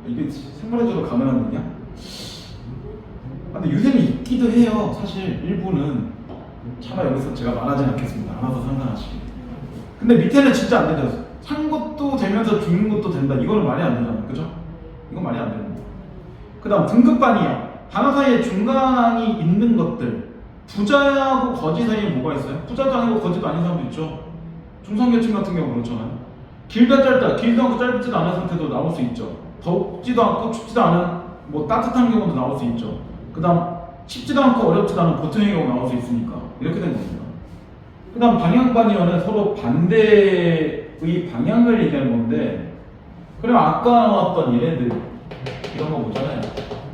이게 생물학적으로 가능한 얘기야? 근데 요새는 있기도 해요. 사실 일부는. 차마 여기서 제가 말하진 않겠습니다. 알아서 상상하시기. 근데 밑에는 진짜 안 되죠. 산 것도 되면서 죽는 것도 된다. 이거는 말이 안 되잖아요. 그죠? 이건 말이 안 됩니다. 그 다음 등급반이야. 단어 사이에 중간이 있는 것들. 부자하고 거지 사이에 뭐가 있어요? 부자도 아니고 거지도 아닌 사람도 있죠. 중성계층 같은 경우 그렇잖아요. 길다 짧다, 길도 않고 짧지도 않은 상태도 나올 수 있죠. 덥지도 않고 춥지도 않은 뭐 따뜻한 경우도 나올 수 있죠. 그 다음 쉽지도 않고 어렵지도 않은 보통의 경우 나올 수 있으니까 이렇게 된 겁니다. 그 다음 방향반의어는 서로 반대의 방향을 얘기하는 건데 그럼 아까 나왔던 얘네들 이런 거 보잖아요.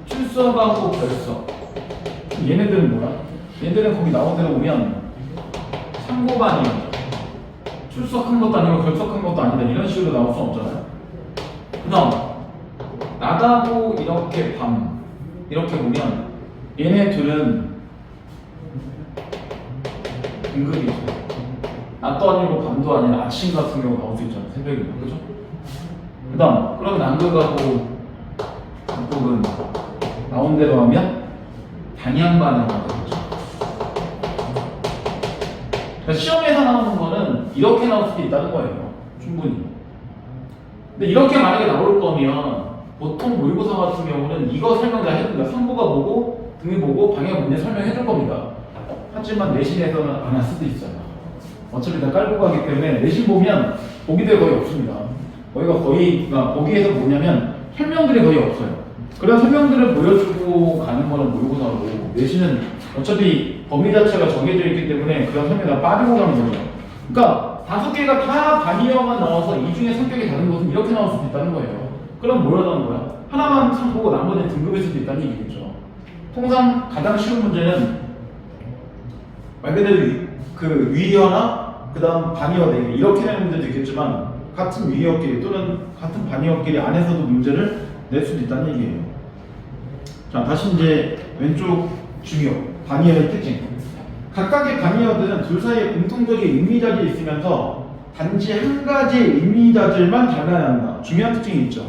출석하고 결석. 얘네들은 뭐야? 얘네들은 거기 나온 대로 보면 상고반의어죠. 출석한 것도 아니고 결석한 것도 아니다 이런 식으로 나올 수 없잖아요. 그 다음 낮하고 이렇게 밤 이렇게 보면 얘네 둘은 등급이죠. 낮도 아니고 밤도 아닌 아침 같은 경우 나올 수 있잖아요. 새벽이나 그죠? 그 다음 그럼 남극하고 북극은 나온 대로 하면 방향반응하는 거죠. 시험에서 나오는 거는 이렇게 나올 수도 있다는 거예요. 충분히. 근데 이렇게 만약에 나올 거면 보통 모의고사 같은 경우는 이거 설명 다 해줍니다. 상보가 뭐고 등이 뭐고 방향 문제 설명해 줄 겁니다. 하지만 내신에서는 안 할 수도 있어요. 어차피 다 깔고 가기 때문에 내신 보면 보기들이 거의 없습니다. 거기에서 뭐냐면 설명들이 거의 없어요. 그런 설명들을 보여주고 가는 거는 모의고사고 내신은 어차피 범위 자체가 정해져 있기 때문에 그런 설명이 다 빠지고 가는 거예요. 그러니까 5개가 다 반의어만 나와서 이 중에 성격이 다른 것은 이렇게 나올 수도 있다는 거예요. 그럼 뭐라는 거야? 하나만 참 보고 나머지는 등급일 수도 있다는 얘기겠죠. 통상 가장 쉬운 문제는 말 그대로 그 위어나 그 다음 반의어 4개 이렇게 되는 문제도 있겠지만 같은 위어끼리 또는 같은 반의어끼리 안에서도 문제를 낼 수도 있다는 얘기예요. 자, 다시 이제 왼쪽 중요 반의어의 특징. 각각의 반의어들은 둘 사이에 공통적인 의미자들이 있으면서 단지 한 가지의 의미자들만 달라야 한다. 중요한 특징이 있죠.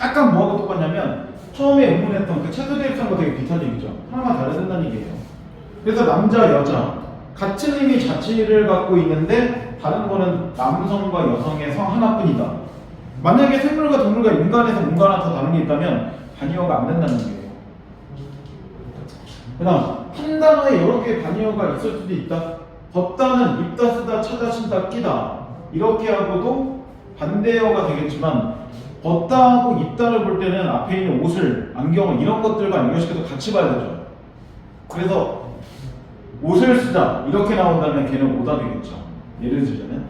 약간 뭐하고 똑같냐면 처음에 의문했던 그 최소 대입상과 되게 비슷한 얘기죠. 하나만 다르야 된다는 얘기예요. 그래서 남자, 여자 같은 의미 자체를 갖고 있는데 다른 거는 남성과 여성의 성 하나뿐이다. 만약에 생물과 동물과 인간에서 뭔가 하나 더 다른 게 있다면 반의어가 안 된다는 얘기예요. 그 다음 한 단어에 여러 개의 반의어가 있을 수도 있다. 걷다는 입다, 쓰다, 찾아, 신다, 끼다 이렇게 하고도 반대어가 되겠지만 걷다하고 입다를 볼 때는 앞에 있는 옷을, 안경을 이런 것들과 연결시켜서 같이 봐야 되죠. 그래서 옷을 쓰다 이렇게 나온다면 걔는 오다 되겠죠. 예를 들자면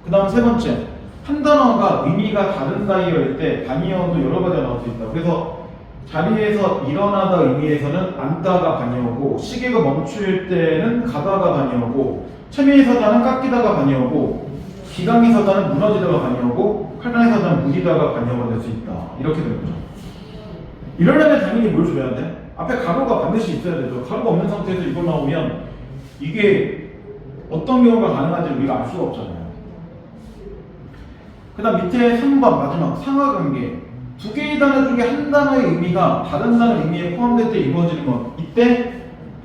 그 다음 세 번째 한 단어가 의미가 다른 단어일 때 반의어도 여러 가지가 나올 수 있다. 그래서 자리에서 일어나다 의미에서는 앉다가 반의어고 시계가 멈출 때는 가다가 반의어고 체면이 서다는 깎이다가 반의어고 기강이 서다는 무너지다가 반의어고 칼날이 서다는 무디다가 반의어가 될 수 있다. 이렇게 되는 거죠. 이러려면 당연히 뭘 줘야 돼? 앞에 가로가 반드시 있어야 되죠. 가로가 없는 상태에서 이걸 나오면 이게 어떤 경우가 가능한지 우리가 알 수가 없잖아요. 그 다음 밑에 3번 마지막 상하관계 두 개의 단어 중에 한 단어의 의미가 다른 단어 의미에 포함될 때 이루어지는 것 이때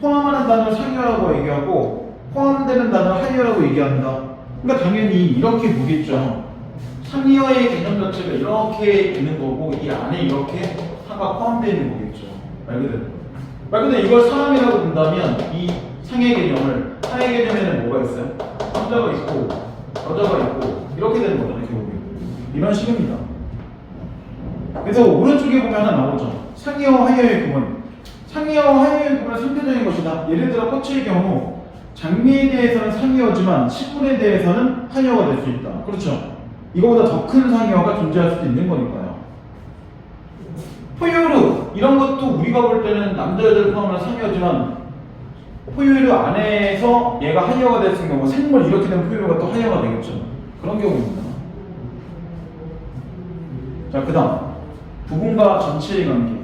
포함하는 단어를 상여라고 얘기하고 포함되는 단어를 하여라고 얘기한다. 그러니까 당연히 이렇게 보겠죠. 상여의 개념 자체가 이렇게 있는 거고 이 안에 이렇게 하가 포함되어 있는 거겠죠. 말 그대로 이걸 사람이라고 본다면 이 상의 개념을 하의 개념에는 뭐가 있어요? 남자가 있고 여자가 있고 이렇게 되는 거잖아요. 결국에 이런 식입니다. 그래서 오른쪽에 보면 하나 나오죠. 상의어와 하여의 구분. 상의어와 하여의 구분은 상대적인 것이다. 예를 들어 꽃의 경우 장미에 대해서는 상의어지만 식물에 대해서는 하여가 될 수 있다. 그렇죠. 이거보다 더 큰 상의어가 존재할 수도 있는 거니까요. 포유류 이런 것도 우리가 볼 때는 남자 여자를 포함한 상의어지만 포유류 안에서 얘가 하여가 될 수 있는 경우 생물 이렇게 되면 포유류가 또 하여가 되겠죠. 그런 경우입니다. 자, 그 다음 부분과 전체의 관계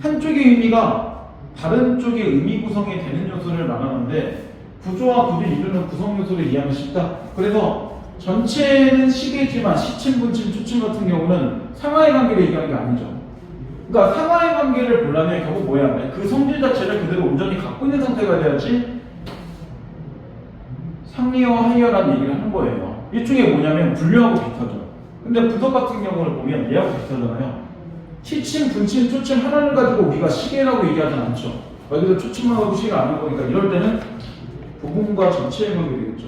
한쪽의 의미가 다른 쪽의 의미 구성이 되는 요소를 말하는데 구조와 구조를 이루는 구성 요소를 이해하면 쉽다. 그래서 전체는 시계지만 시침, 분침, 초침 같은 경우는 상하의 관계를 얘기하는 게 아니죠. 그러니까 상하의 관계를 보려면 결국 뭐 해야 돼? 그 성질 자체를 그대로 온전히 갖고 있는 상태가 돼야지 상의어와 하의어라는 얘기를 하는 거예요. 일종의 뭐냐면 분류하고 비슷하죠. 근데 부석 같은 경우를 보면 얘하고 비슷하잖아요. 시침, 분침, 초침 하나를 가지고 우리가 시계라고 얘기하진 않죠. 여기서 초침만 하고 시계가 아닌 거니까 이럴 때는 부분과 전체의 관계 되겠죠.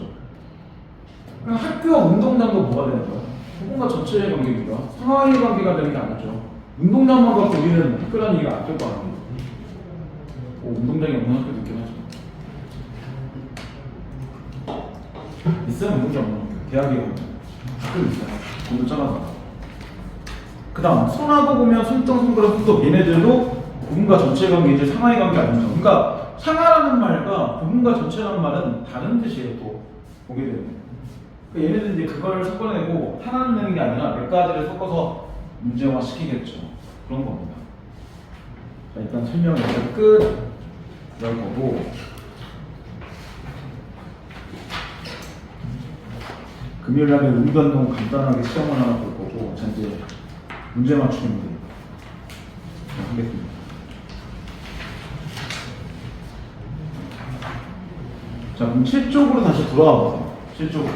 그럼 학교와 운동장도 뭐가 되는 거예요? 부분과 전체의 관계입니다. 상하의 관계가 되는 게 아니죠. 운동장만 갖고 우리는 학교라는 얘기가 안 될 거 아니에요. 운동장이 없는 학교도 있긴 하죠. 있어요, 운동장 없는 학교. 대학에 가면 학교 있어요. 공부 짜라서. 그 다음 손하고 보면 손등, 손가락, 손톱 얘네들도 부분과 전체의 관계 이제 상하의 관계 아니죠. 그러니까 상하라는 말과 부분과 전체라는 말은 다른 뜻이에요. 또 보게 되면 그러니까 얘네들 이제 그걸 섞어내고 하나는 내는 게 아니라 몇 가지를 섞어서 문제화 시키겠죠. 그런 겁니다. 자, 일단 설명을 일단 끝 이럴 거고 금요일날에 운변동 간단하게 시험을 하나 볼 거고 자 이제 문제 맞추기 문제 하겠습니다. 자 그럼 7쪽으로 다시 돌아와 보세요. 7쪽으로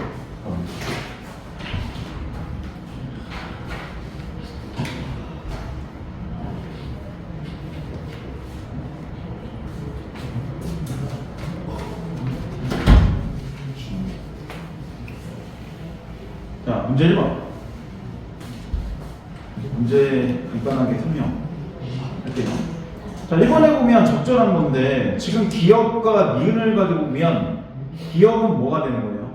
자 문제 1번 문제 간단하게 설명할게요. 자 1번에 보면 적절한 건데 지금 기역과 니은을 가지고 보면 기역은 뭐가 되는 거예요?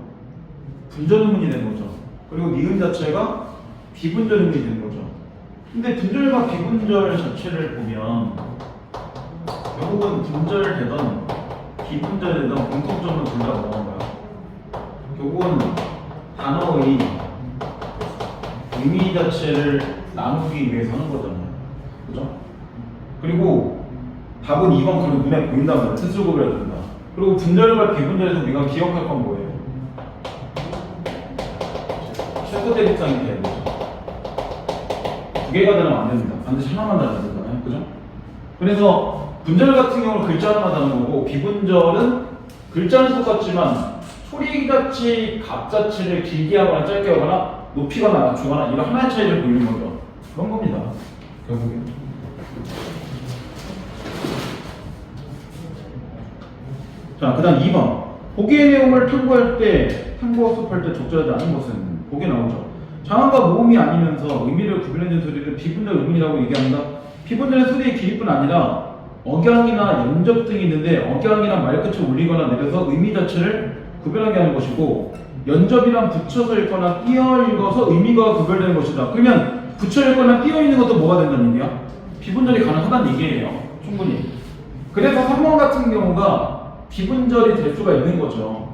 분절음문이 되는 거죠. 그리고 니은 자체가 비분절음문이 되는 거죠. 근데 분절과 비분절 자체를 보면 결국은 분절되던 비분절되던 공통점은 둘 다 뭐인가요? 결국은 단어의 의미 자체를 나누기 위해서 하는 거잖아요. 그죠? 그리고 답은 2번 그리고 눈에 보인다는 거예요. 뜻으로 그려야 된다. 그리고 분절과 비분절에서 우리가 기억할 건 뭐예요? 최소 대립상이 돼야 되죠. 두 개가 되면 안 됩니다. 반드시 하나만 달아야 되잖아요. 그죠? 그래서 분절 같은 경우는 글자 하나만 다른 거고 비분절은 글자는 똑같지만 소리 자체, 값 자체를 길게 하거나 짧게 하거나 높이거나 낮추거나 이런 하나의 차이를 보이는 거죠. 그런 겁니다. 결국엔. 자, 그 다음 2번. 보기의 내용을 탐구할 때, 탐구 학습할 때 적절하지 않은 것은 보기에 나오죠. 장음과 모음이 아니면서 의미를 구별해준 소리를 비분절 의문이라고 얘기합니다. 비분절의 소리의 길이뿐 아니라 억양이나 연접 등이 있는데 억양이나 말끝을 올리거나 내려서 의미 자체를 구별하게 하는 것이고 연접이랑 붙여서 읽거나 띄어 읽어서 의미가 구별되는 것이다. 그러면 붙여 읽거나 띄어 읽는 것도 뭐가 된다는 얘기야? 비분절이 가능하다는 얘기예요. 충분히. 그래서 3번 같은 경우가 비분절이 될 수가 있는 거죠.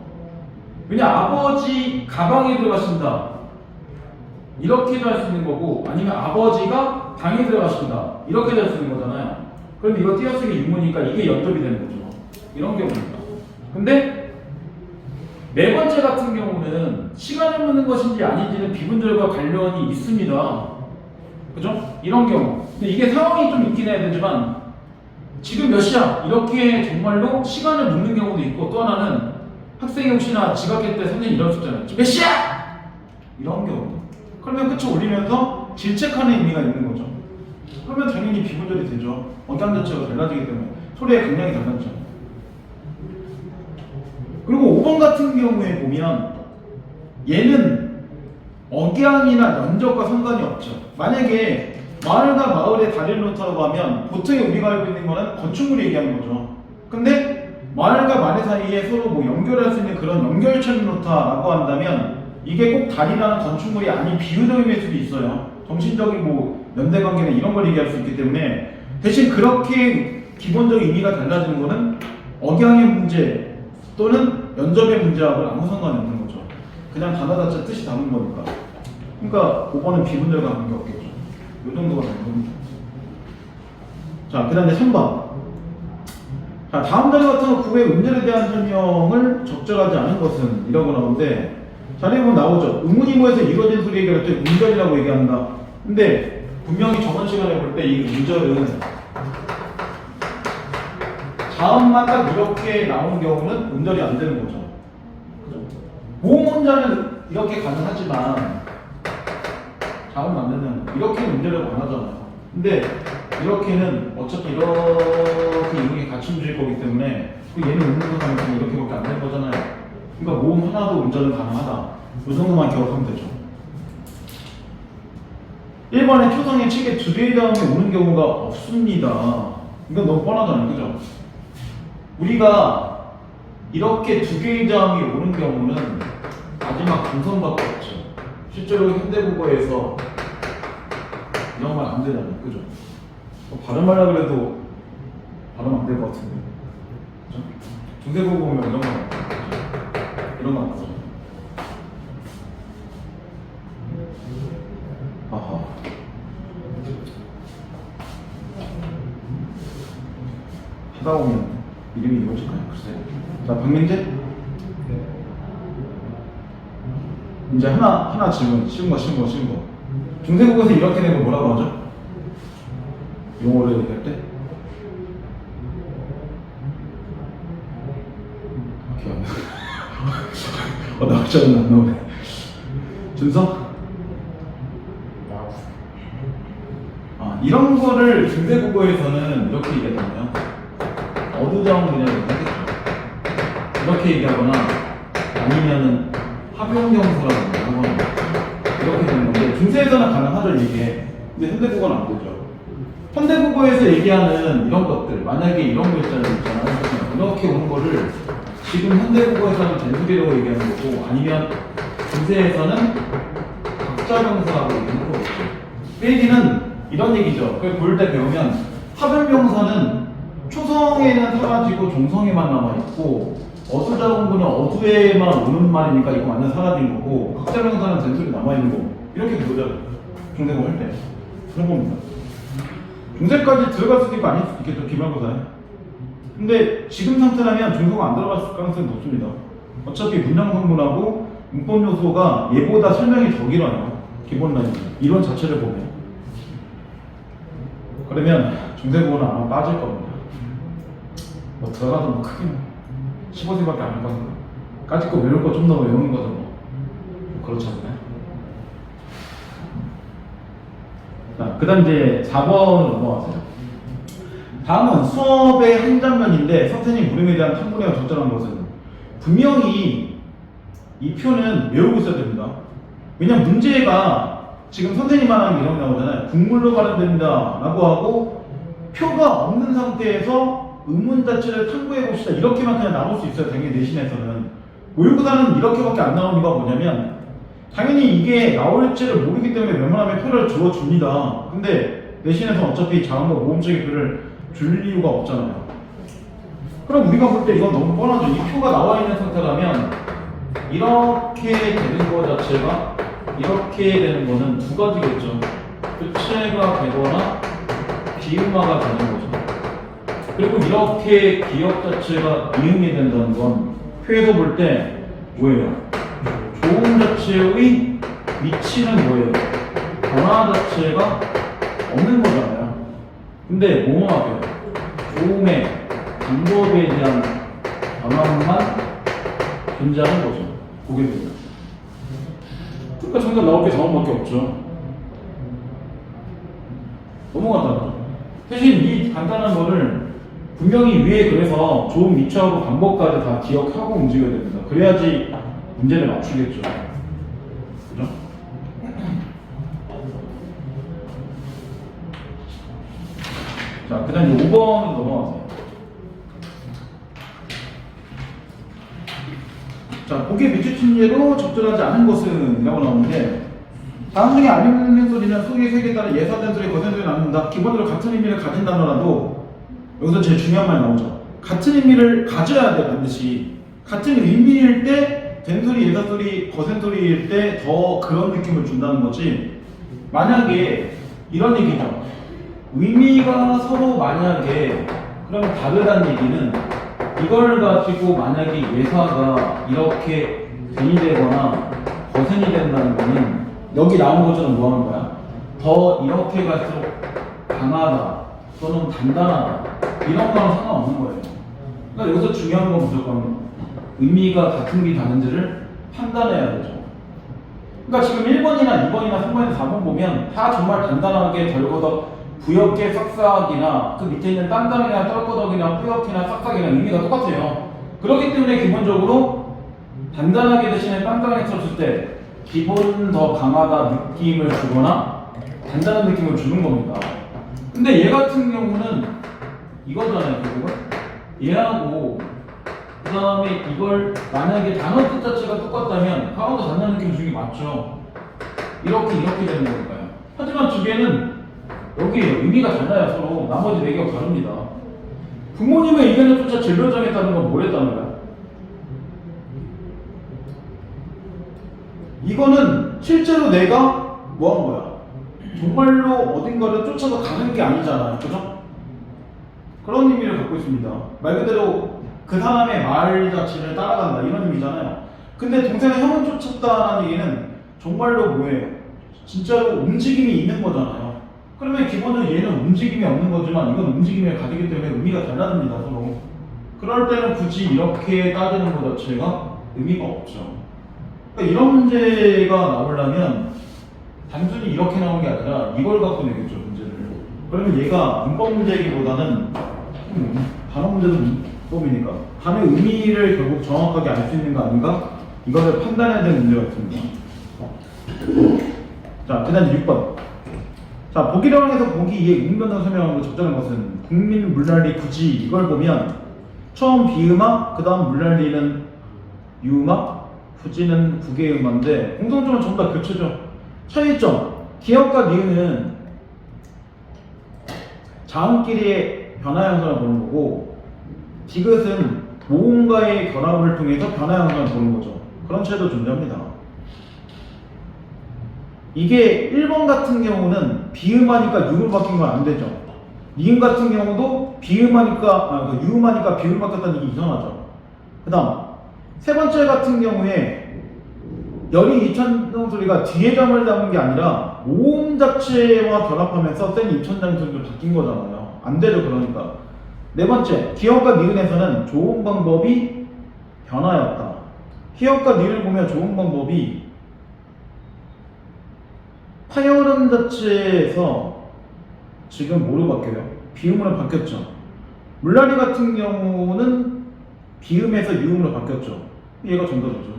왜냐 아버지 가방에 들어가신다 이렇게도 할 수 있는 거고 아니면 아버지가 방에 들어가신다 이렇게도 할 수 있는 거잖아요. 그럼 이거 띄어쓰기 유무니까 이게 연접이 되는 거죠. 이런 경우입니다. 근데 네 번째 같은 경우는 시간을 묻는 것인지 아닌지는 비분절과 관련이 있습니다. 그죠? 이런 경우. 근데 이게 상황이 좀 있긴 해야 되지만 지금 몇 시야? 이렇게 정말로 시간을 묻는 경우도 있고 또 하나는 학생이 혹시나 지각할 때 선생님이 이럴 수 있잖아요. 지금 몇 시야? 이런 경우. 그러면 끝을 올리면서 질책하는 의미가 있는 거죠. 그러면 당연히 비분절이 되죠. 억양 자체가 달라지기 때문에 소리의 강약이 달라지죠. 그리고 5번 같은 경우에 보면 얘는 억양이나 연접과 상관이 없죠. 만약에 마을과 마을의 다리를 놓다고 하면 보통 우리가 알고 있는 거는 건축물을 얘기하는 거죠. 근데 마을과 마을 사이에 서로 뭐 연결할 수 있는 그런 연결체를 놓다라고 한다면 이게 꼭 다리라는 건축물이 아닌 비유적인 일 수도 있어요. 정신적인 뭐 연대관계나 이런 걸 얘기할 수 있기 때문에 대신 그렇게 기본적인 의미가 달라지는 거는 억양의 문제 또는 연접의 문제하고는 아무 상관이 없는 거죠. 그냥 단어 자체 뜻이 다른 거니까. 그러니까 5번은 비분절과 관계없겠죠. 이 정도가 되는 겁니다. 자, 그 다음에 3번. 자, 다음 자리 같은 국어의 음절에 대한 설명을 적절하지 않은 것은 이라고 나오는데 자리에 보면 나오죠. 의문이모에서 이루어진 소리 얘기할 때 음절이라고 얘기한다. 근데 분명히 저번 시간에 볼 때 이 음절은 자음만 딱 이렇게 나오는 경우는 음절이 안 되는 거죠. 그죠? 모음문자는 이렇게 가능하지만 자음 안 되는 이렇게는 음절이라고 안 하잖아요. 근데 이렇게는 어차피 이렇게 이렇게 같이 움직일 거기 때문에 얘는 음절도 가능하면 이렇게밖에 안 되는 거잖아요. 그러니까 모음 하나도 음절은 가능하다. 이 정도만 기억하면 되죠. 1번에 초성의 책에 두 개의 다음에 오는 경우가 없습니다. 이건 너무 뻔하잖아요. 그죠? 우리가 이렇게 두 개의 다음이 오는 경우는 마지막 동선밖에 없죠. 실제로 현대국어에서 이런 말 안 되잖아요. 그죠? 발음하려고 그래도 발음 안 될 것 같은데. 그죠? 중세국어 보면 이런 거 이런 거 안 나오죠. 아하. 하다 보면 이름이 이루어질까요? 글쎄요. 자, 박민재? 이제 하나 질문. 쉬운 거. 중세국어에서 이렇게 된 거 뭐라고 하죠? 용어를 얘기할 때? 기억 안 나. 나올줄은 안 나오네. 준서? 이런 거를 중세국어에서는 이렇게 얘기하잖아요. 어두자운 그냥 하겠죠. 이렇게 얘기하거나 아니면은 합용경수라든가 하거나 이렇게 되는 건데 중세에서는 가능하죠 이게. 근데 현대국어는 안 되죠. 현대국어에서 얘기하는 이런 것들 만약에 이런 거 있잖아요. 이렇게 오는 거를 지금 현대국어에서는 된소리라고 얘기하는 거고 아니면 중세에서는 각자명사라고 얘기하는 거겠죠. 그 얘기는 이런 얘기죠. 그걸 볼 때 배우면 합용명사는 초성에는 사라지고 종성에만 남아있고 어두자운구는 어두에만 오는 말이니까 이거 완전 사라진 거고 각자명사는 된소리 남아있는 거고 이렇게 배우잖아요. 중세국어 할 때. 그런 겁니다. 중세까지 들어갈 수도 있고 아닐 수도 있겠죠. 기말고사에. 근데 지금 상태라면 중세국어 안 들어갈 가능성이 높습니다. 어차피 문장성분하고 문법 요소가 얘보다 설명이 더 길어요. 기본 라인 이론 자체를 보면. 그러면 중세국어는 아마 빠질 겁니다. 뭐 들어가도 뭐 크게 15세밖에 안 할 거니까 까짓 거 외울 거 좀 더 외우는 거죠 뭐. 그렇지 않나요? 자, 그 다음 이제 4번으로 넘어가세요. 다음은 수업의 한 장면인데 선생님 물음에 대한 탐구력이 적절한 것은 분명히 이 표는 외우고 있어야 됩니다. 왜냐면 문제가 지금 선생님 말하는 게 이런 거 나오잖아요. 국물로 발음됩니다 라고 하고 표가 없는 상태에서 의문 자체를 탐구해 봅시다 이렇게만 그냥 나올 수 있어요. 당연히 내신에서는. 모의고사는 이렇게밖에 안 나오는 이유가 뭐냐면 당연히 이게 나올지를 모르기 때문에 웬만하면 표를 주어줍니다. 근데 내신에서 어차피 자음과 모음적인 표를 줄 이유가 없잖아요. 그럼 우리가 볼 때 이건 너무 뻔하죠. 이 표가 나와 있는 상태라면 이렇게 되는 거 자체가 이렇게 되는 거는 두 가지겠죠. 교체가 되거나 비음화가 되는 거죠. 그리고 이렇게 기억 자체가 이음이 된다는 건 표에서 볼 때 뭐예요? 조음 자체의 위치는 뭐예요? 변화 자체가 없는 거잖아요. 근데 뭐만 하게요? 조음의 방법에 대한 변화만 존재하는 거죠. 보게 되면. 그러니까 정답 나올 게 자원밖에 없죠. 너무 간단하죠. 대신 이 간단한 거를 분명히 위에 그래서 조음 위치하고 방법까지 다 기억하고 움직여야 됩니다. 그래야지 문제를 맞추겠죠. 그죠? 자, 그 다음 5번으로 넘어가세요. 자, 보기에 미치친 예로 적절하지 않은 것은 라고 나오는데 다음 중에 아니면 소리는 소리의 세계에 따라 예사된 소리, 거센 소리 나눈다. 기본적으로 같은 의미를 가진 단어라도 여기서 제일 중요한 말이 나오죠. 같은 의미를 가져야 돼 반드시. 같은 의미일 때 된소리, 예사소리, 거센소리일 때 더 그런 느낌을 준다는 거지. 만약에 이런 얘기죠. 의미가 서로 만약에 그러면 다르다는 얘기는 이걸 가지고 만약에 예사가 이렇게 된이 되거나 거센이 된다는 거는 여기 나온 것처럼 뭐 하는 거야? 더 이렇게 갈수록 강하다 또는 단단하다 이런 거랑 상관없는 거예요. 그러니까 여기서 중요한 건 무조건 의미가 같은 게 다른지를 판단해야 되죠. 그러니까 지금 1번이나 2번이나 3번이나 4번 보면 다 정말 단단하게 덜거덕 부엽게 싹싹이나 그 밑에 있는 단단이나 떨거덕이나 뿌옇게나 싹싹이나 의미가 똑같아요. 그렇기 때문에 기본적으로 단단하게 대신에 단단하게 쳤을 때 기본 더 강하다 느낌을 주거나 단단한 느낌을 주는 겁니다. 근데 얘 같은 경우는 이거잖아요. 결국은 얘하고 그 다음에 이걸 만약에 단어 뜻 자체가 똑같다면 강하고 단단한 느낌을 주는 게 맞죠. 이렇게 되는 거니까요. 하지만 두 개는 여기 의미가 달라요. 서로 나머지 네 개가 다릅니다. 부모님의 의견을 쫓아 진로 정했다는 건 뭐였다는 거야? 이거는 실제로 내가 뭐 한 거야? 정말로 어딘가를 쫓아서 가는 게 아니잖아요. 그죠? 그런 의미를 갖고 있습니다. 말 그대로 그 사람의 말 자체를 따라간다 이런 의미잖아요. 근데 동생을 형을 쫓았다는 얘기는 정말로 뭐예요? 진짜로 움직임이 있는 거잖아요. 그러면 기본은 얘는 움직임이 없는 거지만 이건 움직임을 가지기 때문에 의미가 달라집니다. 서로. 그럴 때는 굳이 이렇게 따지는 것 자체가 의미가 없죠. 그러니까 이런 문제가 나오려면 단순히 이렇게 나오는 게 아니라 이걸 갖고 내겠죠, 문제를. 그러면 얘가 문법 문제이기보다는 단어 문제도 문법이니까 단어의 의미를 결국 정확하게 알 수 있는 거 아닌가? 이거를 판단해야 되는 문제가 있습니다. 자, 그 다음 6번. 자, 보기량에서 보기 2의 응변을 설명하는 적절한 것은 국민 물난리 굳이 이걸 보면 처음 비음화, 그 다음 물난리는 유음화, 굳이는 국외음화인데 공통점은 전부 다 교체죠. 차이점, 기역과 니은은 자음끼리의 변화 현상을 보는 거고 디귿은 모음과의 결합을 통해서 변화 현상을 보는 거죠. 그런 차이도 존재합니다. 이게 1번 같은 경우는 비음하니까 유음 바뀐 건 안 되죠. 니은 같은 경우도 비음하니까 유음하니까 비음 바뀌었다는 게 이상하죠. 그 다음 세 번째 같은 경우에 열이 이천장 소리가 뒤에 점을 잡은 게 아니라 모음 자체와 결합하면서 센 이천장 소리로 바뀐 거잖아요. 안 되죠. 그러니까 네 번째, 기역과 니은에서는 좋은 방법이 변화였다. 기역과 니은을 보면 좋은 방법이 파열음 자체에서 지금 뭐로 바뀌어요? 비음으로 바뀌었죠. 물라리 같은 경우는 비음에서 유음으로 바뀌었죠. 얘가 전달되죠.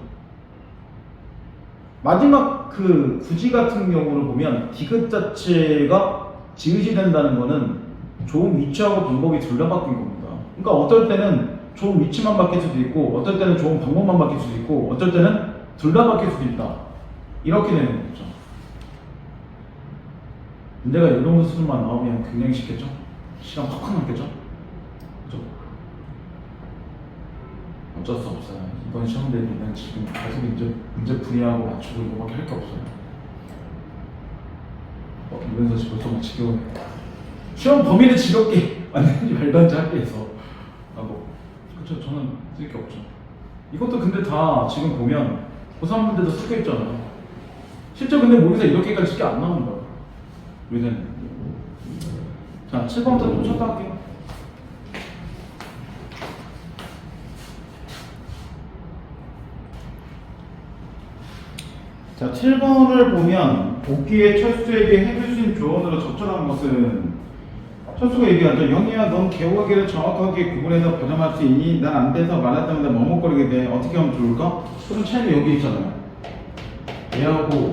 마지막 그 구지 같은 경우를 보면 디귿 자체가 지읒이 된다는 거는 좋은 위치하고 방법이 둘 다 바뀐 겁니다. 그러니까 어떨 때는 좋은 위치만 바뀔 수도 있고 어떨 때는 좋은 방법만 바뀔 수도 있고 어떨 때는 둘 다 바뀔 수도 있다. 이렇게 되는 거죠. 문제가 이 정도 수준만 나오면 굉장히 쉽겠죠? 시간 팍팍 남겠죠? 그죠? 어쩔 수 없어요. 이번 시험 대비는 지금 계속 문제 풀이하고 맞추고 이거밖에 할 게 없어요. 이ben서 지금 벌써 지겨워요. 시험 범위를 지겹게 만든지 말던지 학교에서 그쵸, 저는 쓸 게 없죠. 이것도 근데 다 지금 보면 고3 문제도 섞여 있잖아요. 실제 근데 모의고사 이렇게까지 쉽게 안 나오는 거예요. 요새는. 자, 7번부터 좀 쳤다 할게요. 자, 7번을 보면 복귀의 철수에게 해줄 수 있는 조언으로 적절한 것은 철수가 얘기하죠. 영희야, 넌 개호기를 정확하게 구분해서 발음할 수 있니? 난 안 돼서 말할 때마다 머뭇거리게 돼. 어떻게 하면 좋을까? 그런 차이는 여기 있잖아요. 얘하고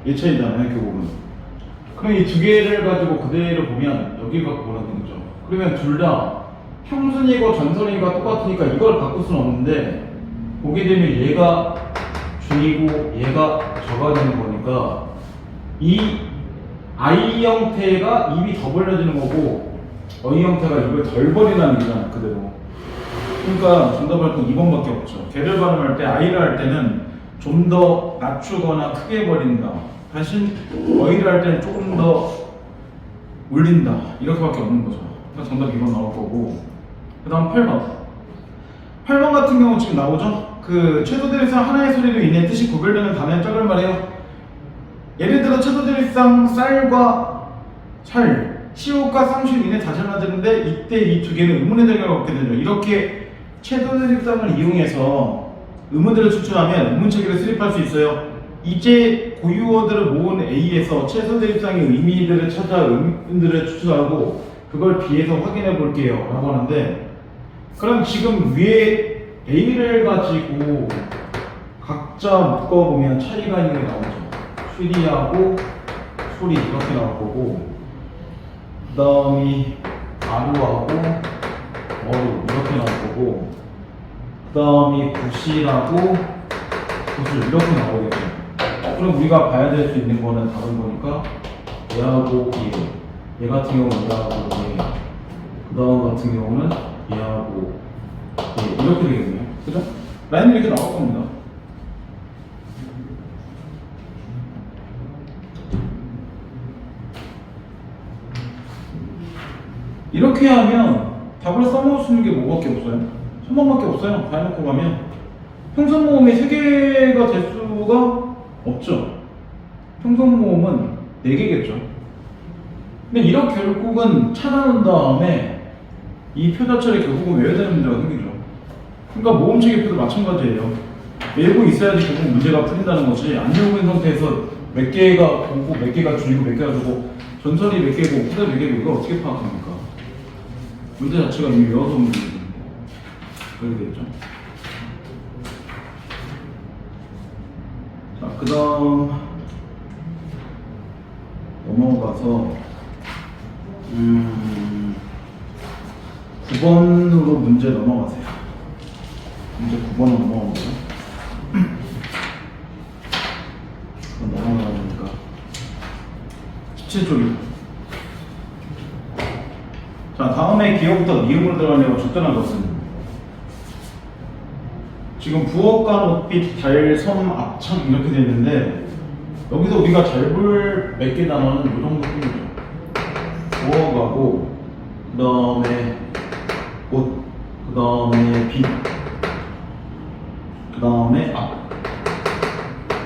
얘 차이잖아요, 교복은. 그럼 이 두 개를 가지고 그대로 보면 여기 갖고 보라는 거죠. 그러면 둘 다 평순이고 전선이가 똑같으니까 이걸 바꿀 수는 없는데 보게 되면 얘가 중이고 얘가 저가 되는 거니까 이 I 형태가 입이 더 벌려지는 거고 어이 형태가 입을 덜 벌리는 얘기잖아요. 그대로. 그러니까 정답할 건 2번밖에 없죠. 개를 발음할 때 I를 할 때는 좀 더 낮추거나 크게 벌린다. 대신 어이를 할 때는 조금 더 울린다. 이렇게밖에 없는 거죠. 그래서 정답 2번 나올 거고. 그 다음 8번. 8번 같은 경우 지금 나오죠? 그 최소대립상 하나의 소리로 인해 뜻이 구별되는 단어의 짝을 말해요. 예를 들어 최소대립상 쌀과 살, 시옷과 쌍시로 인해 자전화되는데 이때 이 두 개는 의문의 자리가 얻게 되죠. 이렇게 최소대립상을 이용해서 의문들을 추출하면 의문체계를 수립할 수 있어요. 이제 고유어들을 모은 A에서 최소대립상의 의미들을 찾아 의문들을 추출하고 그걸 B에서 확인해 볼게요 라고 하는데, 그럼 지금 위에 A를 가지고 각자 묶어보면 차이가 있는 게 나오죠. 쉬리하고 소리 이렇게 나올 거고, 그 다음이 아루하고 어루 이렇게 나올 거고, 그 다음이 구시라고 구슬 이렇게 나오겠죠. 그럼 우리가 봐야 될 수 있는 거는 다른 거니까 얘하고 얘 같은 경우는 얘하고 얘, 그 다음 같은 경우는 얘하고 얘 이렇게 되겠네요. 그죠? 라인이 이렇게 나올 겁니다. 이렇게 하면 답을 써먹을 수 있는 게 뭐밖에 없어요? 3번밖에 없어요. 다 해놓고 가면 평선 모음이 3개가 될 수가 없죠. 평선 모음은 4개겠죠. 근데 이렇게 결국은 찾아놓은 다음에 이 표 자체를 결국은 외워야 되는 문제가 생기죠. 그러니까 모음체계표도 마찬가지예요. 외우고 있어야지 결국 문제가 풀린다는 거지. 안 외우고 있는 상태에서 몇 개가 보고 몇 개가 줄이고 몇 개가 주고 전설이 몇 개고 후대 몇 개고 이걸 어떻게 파악합니까? 문제 자체가 이미 외워서 오는 문제인데 그렇게 되겠죠. 자, 그 다음 넘어가서 9번으로 문제 넘어가세요. 문제 9번으로 넘어가보세요. 넘어가니까 17쪽입니다. 자, 다음에 기어부터 니음으로 들어가려고 적절한 것은 지금 부엌과 옷빛, 달, 섬, 앞창 이렇게 되어 있는데 여기서 우리가 잘 볼 몇 개 단어는 이 정도 뿐이죠. 부엌하고 그 다음에 옷, 그 다음에 빛, 그 다음에 앞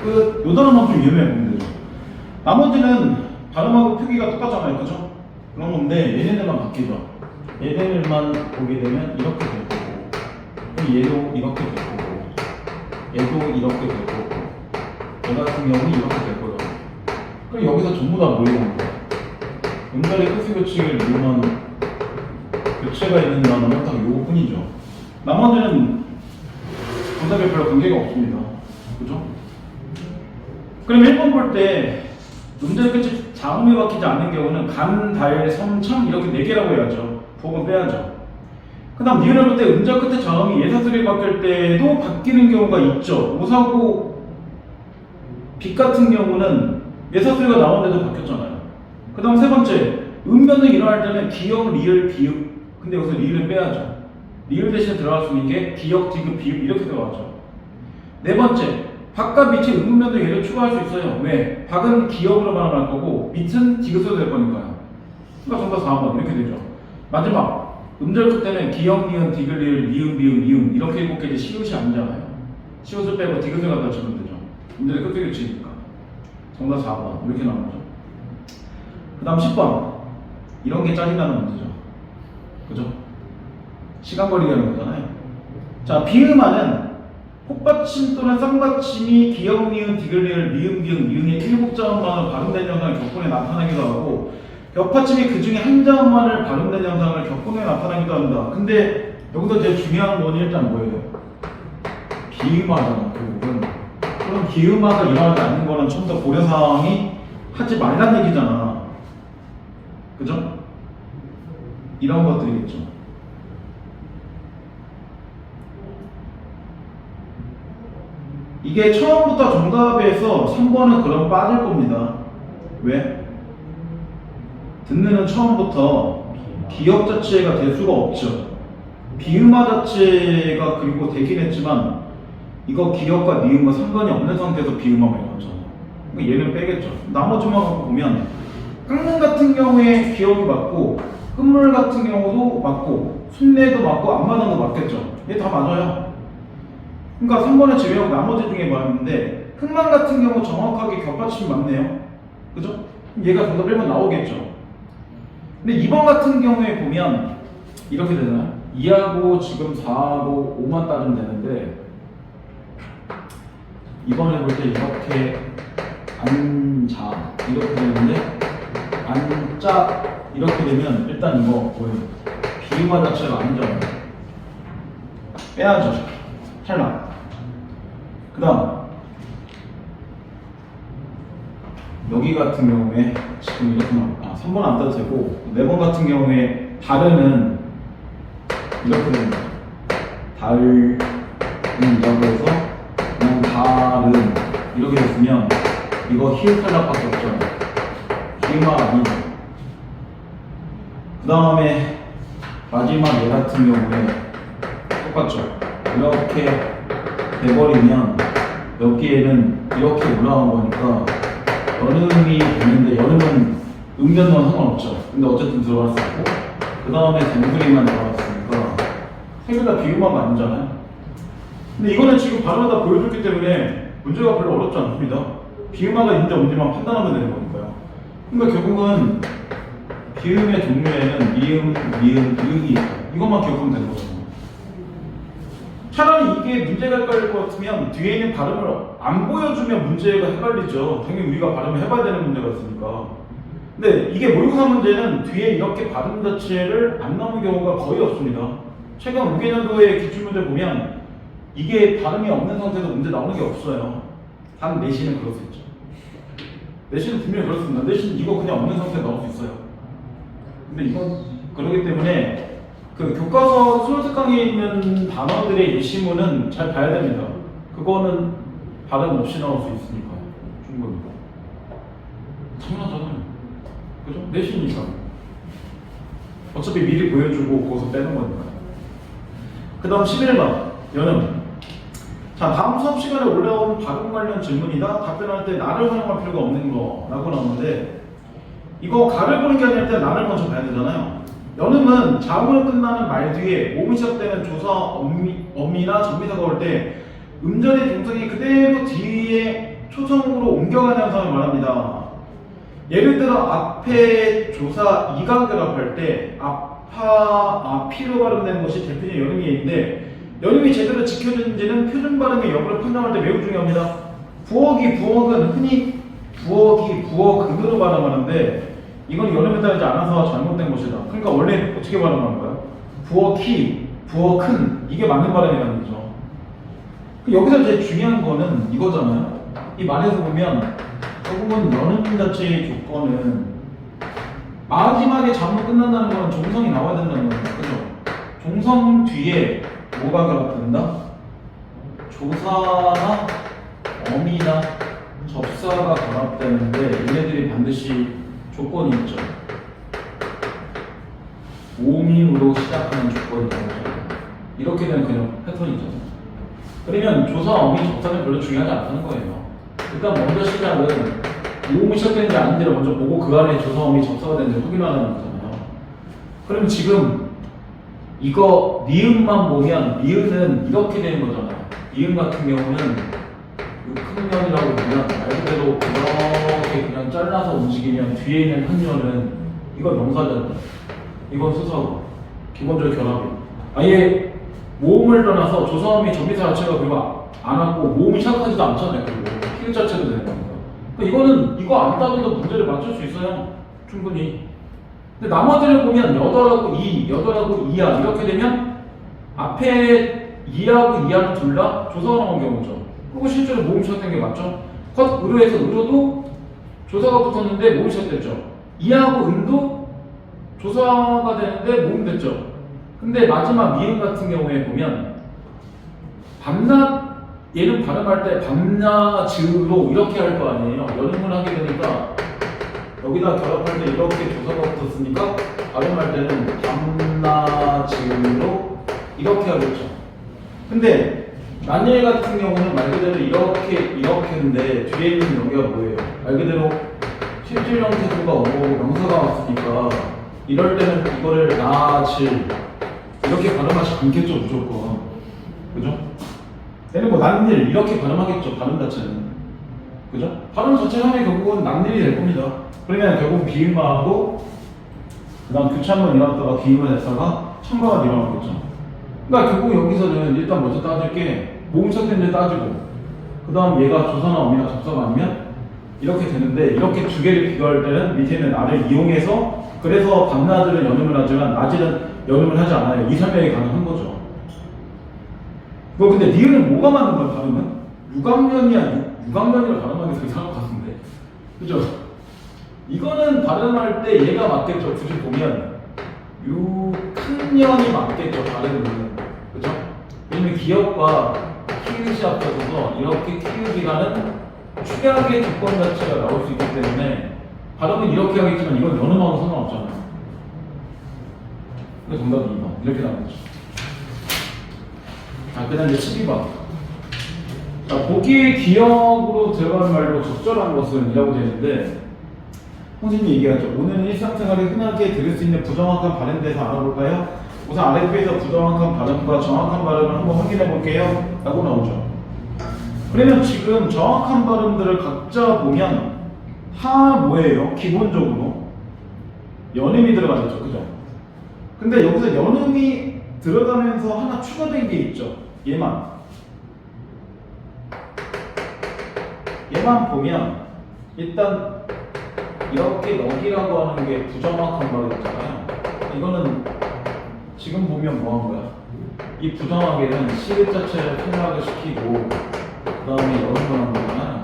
끝. 요 단어만 좀 유의해 보면 되죠. 나머지는 발음하고 표기가 똑같잖아요. 그죠? 그런 건데 얘네들만 바뀌죠. 얘네들만 보게 되면 이렇게 될 거고, 그럼 얘도 이렇게 될 거고, 얘도 이렇게 될 거고, 얘 같은 경우는 이렇게 될 거죠. 그럼 여기서 전부 다 모이는 거예요. 음절의 끝수 교칙을 이용한 교체가 있는 단어는 딱 요거뿐이죠. 나머지는 정답에 별로 관계가 없습니다. 그죠? 그럼 1번 볼 때 음절 끝이 자음에 박히지 않는 경우는 간, 달, 섬, 참 이렇게 4개라고 해야죠. 부분 빼야죠. 그 다음 니은을 볼 때 음절 끝에 자음이 예사소리에 바뀔 때도 바뀌는 경우가 있죠. 오사고 빛 같은 경우는 예사소리가 나오는데도 바뀌었잖아요. 그 다음 세 번째, 음변이 일어날 때는 기역, 리을, 비읍. 근데 여기서 리을은 빼야죠. 리을 대신에 들어갈 수 있는 게 기역, 디귿, 비읍 이렇게 들어가죠. 네 번째, 박과 밑에 음음변도 얘를 추가할 수 있어요. 왜? 박은 기역으로만 할 거고 밑은 디귿으로 될 거니까요. 그러니까 정답 4번 이렇게 되죠. 마지막, 음절 끝에는 기역, 니은, 디귿, 리을, 미음, 비음, 이음 이렇게 7개 이제 시옷이 아니잖아요. 시옷을 빼고 디귿을 갖다 주면 되죠. 음절의 끝에 교치니까. 정답 4번 이렇게 나오는 거죠. 그 다음 10번, 이런 게 짜증나는 문제죠. 그죠? 시간 걸리게 하는 거잖아요. 자, 비음하는 혹받침 또는 쌍받침이 기역, 니은, 디귿, 리을, 미음, 비음, 이응의 7자음만을 발음된 현상을 격분해 나타나기도 하고 겹받침이 그 중에 한 자음만을 발음된 현상을 격분해 나타나기도 한다. 근데 여기서 제일 중요한 건 일단 뭐예요? 비음하잖아, 결국은. 그럼 비음하가 일어나지 않는 거는 좀 더 고려사항이 하지 말란 얘기잖아. 그죠? 이런 것들이겠죠. 이게 처음부터 정답에서 3번은 그럼 빠질 겁니다. 왜? 듣는은 처음부터 기역 자체가 될 수가 없죠. 비음화 자체가 그리고 되긴 했지만 이거 기역과 니음과 상관이 없는 상태에서 비음화가 일어났잖아요. 그러니까 얘는 빼겠죠. 나머지만 보면 깡는 같은 경우에 기역이 맞고 끝물 같은 경우도 맞고 순례도 맞고 앞마당도 맞겠죠. 얘 다 맞아요. 그러니까 3번을 제외하고 나머지 중에 맞는데 흑만 같은 경우 정확하게 겹받침이 맞네요. 그죠? 얘가 정답 1번 나오겠죠. 근데 2번 같은 경우에 보면 이렇게 되잖아요. 2하고 지금 4하고 5만 따르면 되는데 2번에 볼 때 이렇게 안자 이렇게 되는데 안짜 이렇게 되면 일단 이거 뭐예요? 비음화 자체가 아니잖아요. 빼야죠. 탈락. 그 다음 여기 같은 경우에 지금 이렇게 나와. 3번 안 따도 되고 4번 같은 경우에 달은 이렇게 됩니다. 달은 이라고 해서 그냥 달은 이렇게 됐으면 이거 히읗 탈락밖에 없죠. 비음화 아니죠. 그 다음에 마지막 얘 같은 경우에 똑같죠. 이렇게 돼버리면 여기에는 이렇게 올라간 거니까 연음이 됐는데 연음은 음변은 상관없죠. 근데 어쨌든 들어갈 수 있고 그 다음에 댕구리만 들어갔으니까 세 개 다 비음화가 아니잖아요. 근데 이거는 지금 발음하다 보여줬기 때문에 문제가 별로 어렵지 않습니다. 비음화가 있는지 없는지만 판단하면 되는 거니까요. 그러니까 결국은 비음의 종류에는 미음, 미음, 이응이 있다. 이것만 기억하면 되는 거잖아요. 차라리 이게 문제가 헷갈릴 것 같으면 뒤에 있는 발음을 안 보여주면 문제가 헷갈리죠. 당연히 우리가 발음을 해봐야 되는 문제가 있으니까. 근데 이게 모의고사 문제는 뒤에 이렇게 발음 자체를 안 나오는 경우가 거의 없습니다. 최근 5개년도의 기출문제 보면 이게 발음이 없는 상태에서 문제 나오는 게 없어요. 단 내신은 그럴 수 있죠. 내신은 분명히 그렇습니다. 내신 이거 그냥 없는 상태에 나올 수 있어요. 근데 이건 그렇기 때문에 그 교과서 수능특강에 있는 단어들의 예시문은 잘 봐야 됩니다. 그거는 발음 없이 나올 수 있으니까요. 충분히. 당연하잖아요. 그죠? 내신이니까. 어차피 미리 보여주고 거기서 빼는 거니까요. 그 다음 11번 연음. 자, 다음 수업 시간에 올라온 발음 관련 질문이다. 답변할 때 나를 활용할 필요가 없는 거라고 나오는데 이거 가를 보는 게 아니라 일단 나를 먼저 봐야 되잖아요. 연음은 자음으로 끝나는 말 뒤에 몸이 시작되는 조사, 어미나 전미사가 올 때 음절의 동성이 그대로 뒤에 초성으로 옮겨가는 현상을 말합니다. 예를 들어 앞에 조사 이각을 합할 때 아피로 발음되는 것이 대표적 연음이인데 연음이 제대로 지켜지는지는 표준 발음의 여부를 판단할 때 매우 중요합니다. 부어기, 부어은 흔히 부어기, 부어극으로 발음하는데 이건 연음에 따르지 않아서 잘못된 것이다. 그러니까 원래 어떻게 발음하는 거야? 부어키, 부어큰 이게 맞는 발음이라는 거죠. 여기서 제일 중요한 거는 이거잖아요. 이 말에서 보면 결국은 연음 자체의 조건은 마지막에 잡으로 끝난다는 건 종성이 나와야 된다는 거죠. 그죠? 종성 뒤에 뭐가 결합된다? 조사나 어미나 접사가 결합되는데 얘네들이 반드시 조건이 있죠. 오민으로 시작하는 조건이 나오죠. 이렇게 되면 그냥 패턴이죠. 그러면 조사, 어미, 접사는 별로 중요하지 않다는 거예요. 일단 먼저 시작은 모음이 시작되는지 아닌지를 먼저 보고 그 안에 조사, 어미, 접사가 되는지 확인하는 거잖아요. 그럼 지금 이거 니은만 보면 니은은 이렇게 되는 거잖아요. 니은 같은 경우는 큰 년이라고 보면 말 그대로 이렇게 그냥 잘라서 움직이면 뒤에 있는 한 년은 이건 명사잖아요. 이건 수사고 기본적으로 결합이 아예 모음을 떠나서 조사음이 전미사 자체가 그리고 안 하고 모음이 시작하지도 않잖아요. 그리고 키읔 자체도 되는 겁니다. 그러니까 이거는 이거 안 따져도 문제를 맞출 수 있어요. 충분히. 근데 나머지를 보면 여덟하고 이야 이렇게 되면 앞에 이하고 이하는 둘 다 조사가 나온 경우죠. 그리고 실제로 모음 시작된 게 맞죠? 컷 의로에서 의로도 조사가 붙었는데 모음 시작됐죠. 이하고 은도 조사가 되는데 모음 됐죠. 근데 마지막 미음 같은 경우에 보면 밤낮 얘는 발음할 때 밤낮으로 이렇게 할 거 아니에요. 연음을 하게 되니까 여기다 결합할 때 이렇게 조사가 붙었으니까 발음할 때는 밤낮으로 이렇게 하겠죠. 근데 난예 같은 경우는 말 그대로 이렇게인데 뒤에 있는 여기가 뭐예요? 말 그대로 실질형 태도가 오고 명사가 왔으니까 이럴 때는 이거를 낮을 이렇게 발음하지 않겠죠 무조건. 그죠? 얘는 뭐 난일 이렇게 발음하겠죠 발음 자체는. 그죠? 발음 자체 하면 결국은 난일이 될 겁니다. 그러면 결국 비음하고 그 다음 교차음을 일어났다가 비음을 했다가 첨가가 일어나겠죠. 그러니까 결국 여기서는 일단 먼저 따질 게 모음 시작된지 따지고 그 다음 얘가 조사나 어미나 접사가 아니면 이렇게 되는데 이렇게 두 개를 비교할 때는 밑에 있는 나를 이용해서 그래서 밤낮들은 연음을 하지만 낮에는 연음을 하지 않아요. 이 설명이 가능한 거죠. 뭐 근데 니은은 뭐가 맞는 거야 발음은? 유강년이라 발음하는 게 더 이상한 것 같은데 그죠? 이거는 발음할 때 얘가 맞겠죠. 굳이 보면 유큰년이 맞겠죠 발음은. 그죠? 왜냐면 기역과 키읔이 합쳐져서 이렇게 키읔이라는 축약의 조건 자체가 나올 수 있기 때문에 발음은 이렇게 하겠지만 이건 연음하고 상관없잖아요. 그래서 정답이 2번 이렇게 나오겠죠. 자, 그 다음 이제 12번. 자, 보기의 기억으로 들어가는 말로 적절한 것은 이라고 되어 있는데 선생님이 얘기하죠. 오늘은 일상생활에 흔하게 들을 수 있는 부정확한 발음에 대해서 알아볼까요? 우선 아랫배에서 부정확한 발음과 정확한 발음을 한번 확인해 볼게요 라고 나오죠. 그러면 지금 정확한 발음들을 각자 보면 다 뭐예요? 기본적으로 연음이 들어가겠죠. 그죠? 근데 여기서 연음이 들어가면서 하나 추가된 게 있죠. 얘만 보면 일단 이렇게 너기라고 하는 게 부정확한 발음이잖아요. 이거는 지금 보면 뭐 한 거야? 이 부정하게는 시읒 자체를 탈락을 시키고 그 다음에 연음을 하는 거잖아요.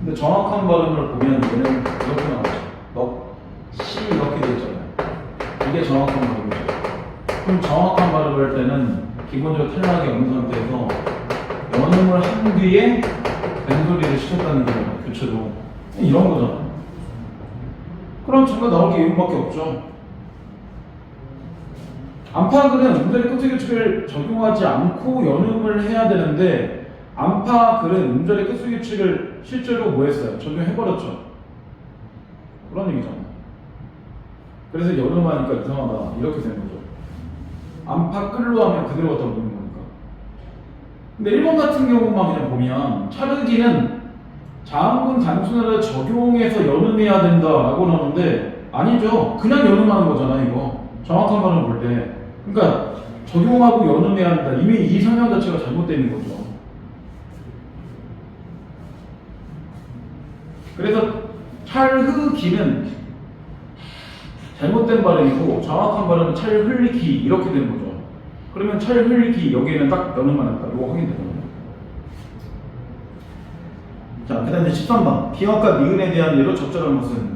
근데 정확한 발음을 보면 얘는 이렇게 나오죠. 시 이렇게 돼 있잖아요. 이게 정확한 발음이죠. 그럼 정확한 발음을 할 때는 기본적으로 탈락이 없는 상태에서 연음을 한 뒤에 벤소리를 시켰다는 거예요. 교체로. 이런 거잖아요. 그럼 정말 나올 게 이것밖에 없죠. 안파글은 음절의 끝의 규칙을 적용하지 않고 연음을 해야 되는데 안파글은 음절의 끝의 규칙을 실제로 뭐 했어요? 적용해버렸죠. 그런 얘기잖아요. 그래서 연음하니까 이상하다 이렇게 되는 거죠. 안파글로 하면 그대로 갖다 놓는 거니까. 근데 1번 같은 경우만 그냥 보면 차르기는 자음군 단순화를 적용해서 연음해야 된다라고 나오는데 아니죠. 그냥 연음하는 거잖아요. 이거 정확한 말은 볼 때. 그러니까 적용하고 연음해야 한다. 이미 이 설명 자체가 잘못되어 있는 거죠. 그래서 찰흐기는 잘못된 발음이고 정확한 발음은 찰흘기 이렇게 되는 거죠. 그러면 찰흘기 여기에는 딱 연음만 했다. 이거 확인되거든요. 자, 그 다음에 13번 기억과 니은에 대한 예로 적절한 것은